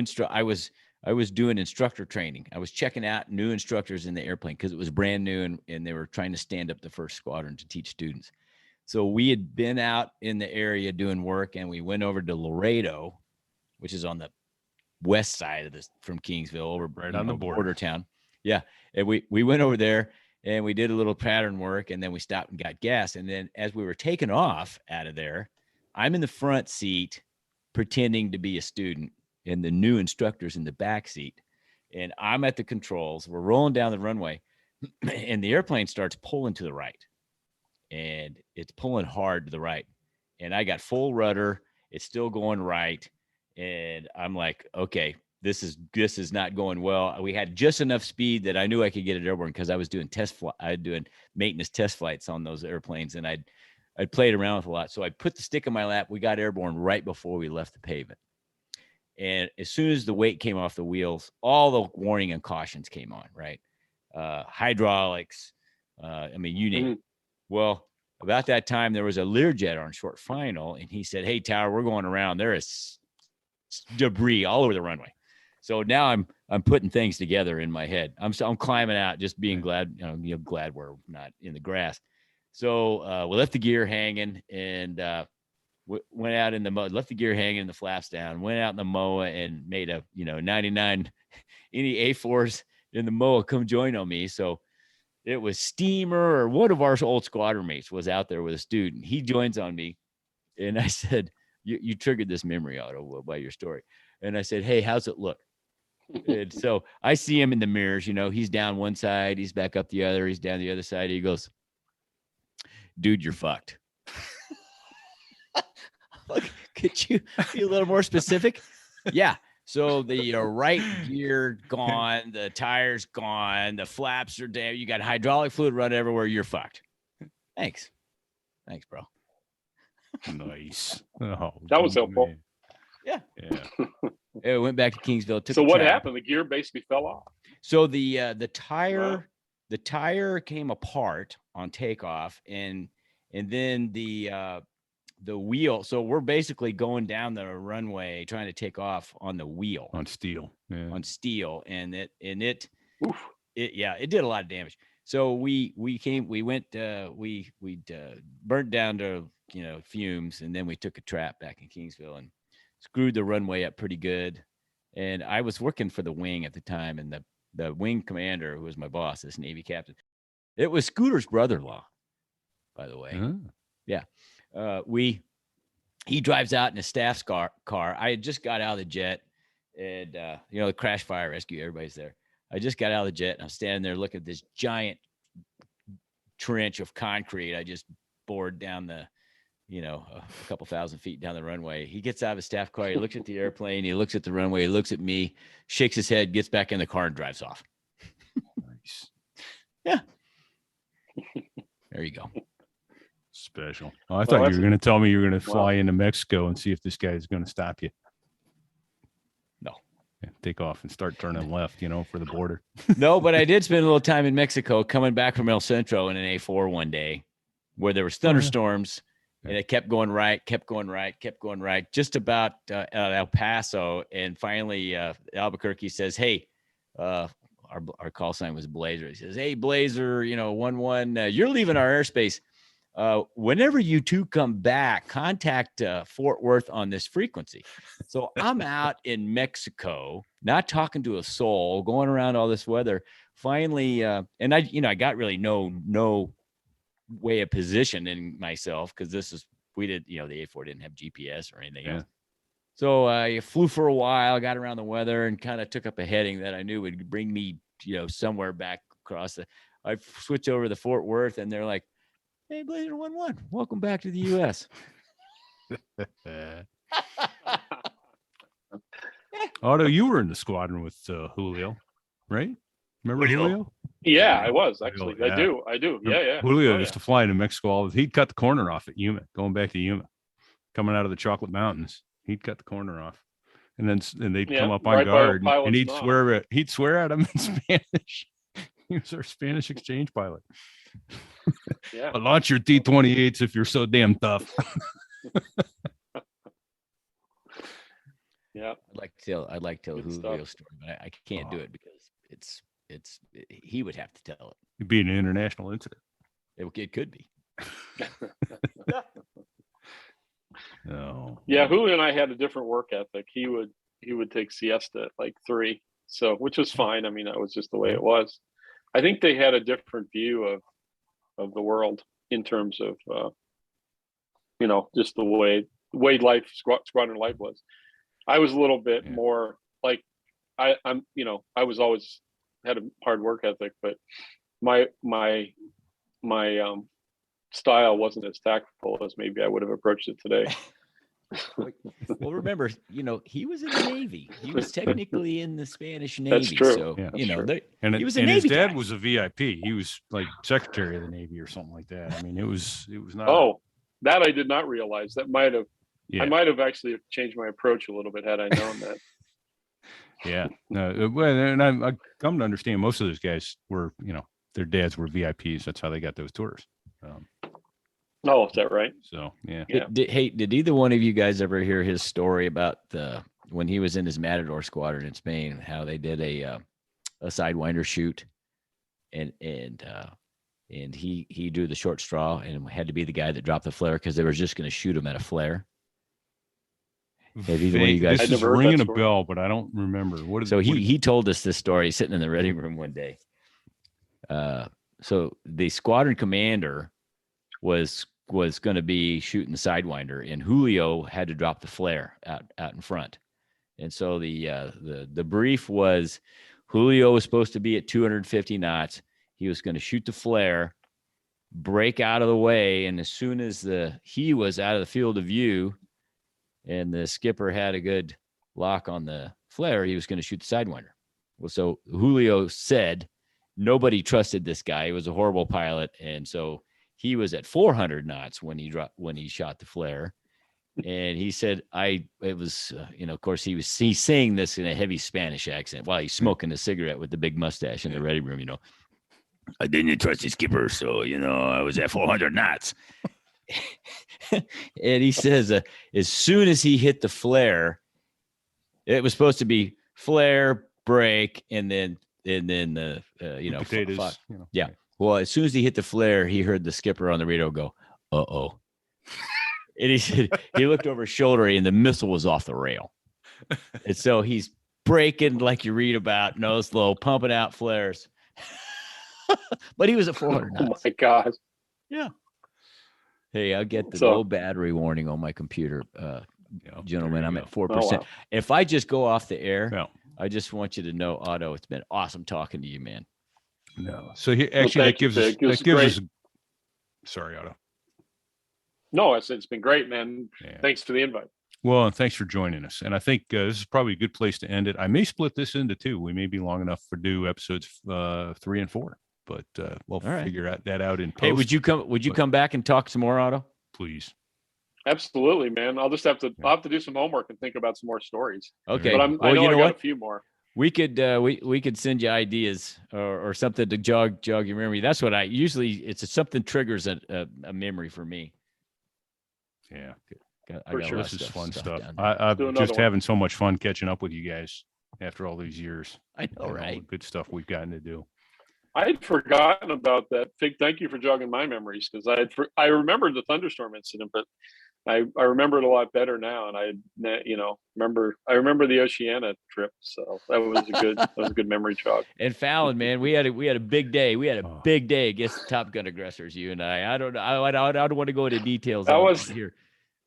I was doing instructor training. I was checking out new instructors in the airplane because it was brand new, and they were trying to stand up the first squadron to teach students. So we had been out in the area doing work, and we went over to Laredo, which is on the west side of this from Kingsville, over right on the border town. Yeah, and we went over there, and we did a little pattern work, and then we stopped and got gas. And then as we were taking off out of there, I'm in the front seat pretending to be a student, and the new instructor's in the back seat, and I'm at the controls. We're rolling down the runway, and the airplane starts pulling to the right, and it's pulling hard to the right, and I got full rudder. It's still going right, and I'm like, okay, this is not going well. We had just enough speed that I knew I could get it airborne because I was doing doing maintenance test flights on those airplanes, and I'd played around with a lot. So I put the stick in my lap. We got airborne right before we left the pavement. And as soon as the weight came off the wheels, all the warning and cautions came on, right? Hydraulics, you name it. Well, about that time, there was a Learjet on short final, and he said, hey, Tower, we're going around. There is debris all over the runway. So now I'm putting things together in my head. I'm climbing out, just being glad, glad we're not in the grass. So we left the gear hanging, and went out in the mud, left the gear hanging, the flaps down, went out in the MOA and made a 99. Any A4s in the MOA come join on me. So it was Steamer or one of our old squadron mates was out there with a student. He joins on me, and I said, "You triggered this memory auto by your story." And I said, "Hey, how's it look?" And so I see him in the mirrors. He's down one side, he's back up the other, he's down the other side. He goes, "Dude, you're fucked." Could you be a little more specific? Yeah. So the right gear gone, the tires gone, the flaps are down. You got hydraulic fluid running everywhere. You're fucked. Thanks, bro. Nice. Oh, That was helpful. man. Yeah. Yeah. It went back to Kingsville. So what happened? The gear basically fell off. So the tire, Wow. the tire came apart on takeoff, and then the wheel. So we're basically going down the runway trying to take off on the wheel On steel. Yeah. on steel, and it Oof. it did a lot of damage. So we burnt down to fumes, and then we took a trap back in Kingsville and screwed the runway up pretty good. And I was working for the wing at the time, and the wing commander, who was my boss, this Navy captain, it was Scooter's brother-in-law, by the way. Huh. He drives out in a staff's car. I had just got out of the jet, and the crash fire rescue, everybody's there. I just got out of the jet, and I'm standing there looking at this giant trench of concrete I just bored down a couple thousand feet down the runway. He gets out of his staff car, he looks at the airplane, he looks at the runway, he looks at me, shakes his head, gets back in the car, and drives off. Nice. Yeah. There you go. Special. Oh, I thought you were going to tell me you were going to fly into Mexico and see if this guy is going to stop you. No. Yeah, take off and start turning left, for the border. No, but I did spend a little time in Mexico coming back from El Centro in an A4 one day where there was thunderstorms, and it kept going right, just about El Paso. And finally, Albuquerque says, "Hey, our call sign was Blazer." He says, "Hey, Blazer, 1-1, you're leaving our airspace. Whenever you two come back, contact Fort Worth on this frequency." So I'm out in Mexico, not talking to a soul, going around all this weather. Finally, and I got really no way of positioning myself, because the A4 didn't have GPS or anything else. So I flew for a while, got around the weather, and kind of took up a heading that I knew would bring me, somewhere back across I switched over to Fort Worth, and they're like, "Hey, Blazer 1-1, welcome back to the U.S." Otto, you were in the squadron with Julio, right? Remember Julio? Yeah, I was actually. Julio, I do. Yeah. Julio used to fly into Mexico. He'd cut the corner off at Yuma, going back to Yuma, coming out of the Chocolate Mountains. He'd cut the corner off, and they'd come up on guard, and he'd swear at them in Spanish. He was our Spanish exchange pilot. Yeah. But launch your T-28s if you're so damn tough. Yeah. I'd like to tell Good Julio's stuff. story, but I can't do it because he would have to tell it. It'd be an international incident. It could be. No. Yeah, Julio and I had a different work ethic. He would take siesta at like 3, so which was fine. I mean, that was just the way it was. I think they had a different view of the world in terms of just the way squadron life was. I was a little bit more like I was always had a hard work ethic, but my style wasn't as tactful as maybe I would have approached it today. Well, remember, he was in the Navy. He was technically in the Spanish Navy. That's true. So, Yeah, he was a and Navy his dad guy. was a VIP. He was like Secretary of the Navy or something like that. I mean, it was not. Oh, that I did not realize. That might have. Yeah. I might have actually changed my approach a little bit had I known that. Yeah. No. Well, and I come to understand most of those guys were, their dads were VIPs. That's how they got those tours. Oh, is that right? So yeah. Yeah. Did either one of you guys ever hear his story about when he was in his Matador squadron in Spain, how they did a sidewinder shoot, and he drew the short straw and had to be the guy that dropped the flare because they were just going to shoot him at a flare. Have either one of you guys? This I is never heard ringing that a story. bell, but I don't remember. So he told us this story sitting in the ready room one day. so the squadron commander was going to be shooting the Sidewinder, and Julio had to drop the flare out in front. And so the brief was Julio was supposed to be at 250 knots. He was going to shoot the flare, break out of the way, and as soon as he was out of the field of view and the skipper had a good lock on the flare, he was going to shoot the Sidewinder. Well, so Julio said nobody trusted this guy. He was a horrible pilot, and so he was at 400 knots when he shot the flare. And he said, of course he's saying this in a heavy Spanish accent while he's smoking a cigarette with the big mustache in the ready room, I didn't trust the skipper. So, I was at 400 knots. And he says, as soon as he hit the flare, it was supposed to be flare, break, and then potatoes. Yeah. Well, as soon as he hit the flare, he heard the skipper on the radio go, "Uh-oh." And he said he looked over his shoulder and the missile was off the rail. And so he's braking like you read about, nose low, pumping out flares. But he was at 400 knots. Oh my God. Yeah. Hey, I'll get the low battery warning on my computer, gentlemen. I'm at 4%. Oh, wow. If I just go off the air, I just want you to know, Otto, it's been awesome talking to you, man. No. So that gives us. Sorry, Otto. No, it's been great, man. Yeah. Thanks for the invite. Well, and thanks for joining us. And I think this is probably a good place to end it. I may split this into two. We may be long enough for do episodes 3 and 4, but we'll figure that out in post. Hey, would you come back and talk some more, Otto? Please. Absolutely, man. I'll just have to do some homework and think about some more stories. Okay. But I got a few more. We could send you ideas or something to jog your memory. That's what it's something triggers a memory for me. Yeah. Sure. This is fun stuff. I'm just having so much fun catching up with you guys after all these years. I know, right? All the good stuff we've gotten to do. I had forgotten about that. Fig, thank you for jogging my memories, because I remembered the thunderstorm incident, but I remember it a lot better now, and I remember the Oceania trip, so that was a good memory jog. And Fallon, man, we had a big day. We had a big day against the Top Gun aggressors. You and I don't want to go into details. Here.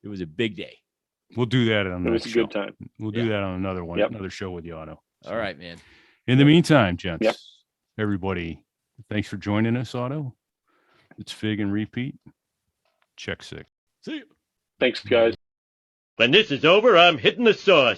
It was a big day. We'll do that on the next show. It was a good time. We'll do that on another one, another show with you, Otto. So, all right, man. In the meantime, gents, everybody, thanks for joining us, Otto. It's Fig and Repeat. Check 6. See you. Thanks, guys. When this is over, I'm hitting the sauce.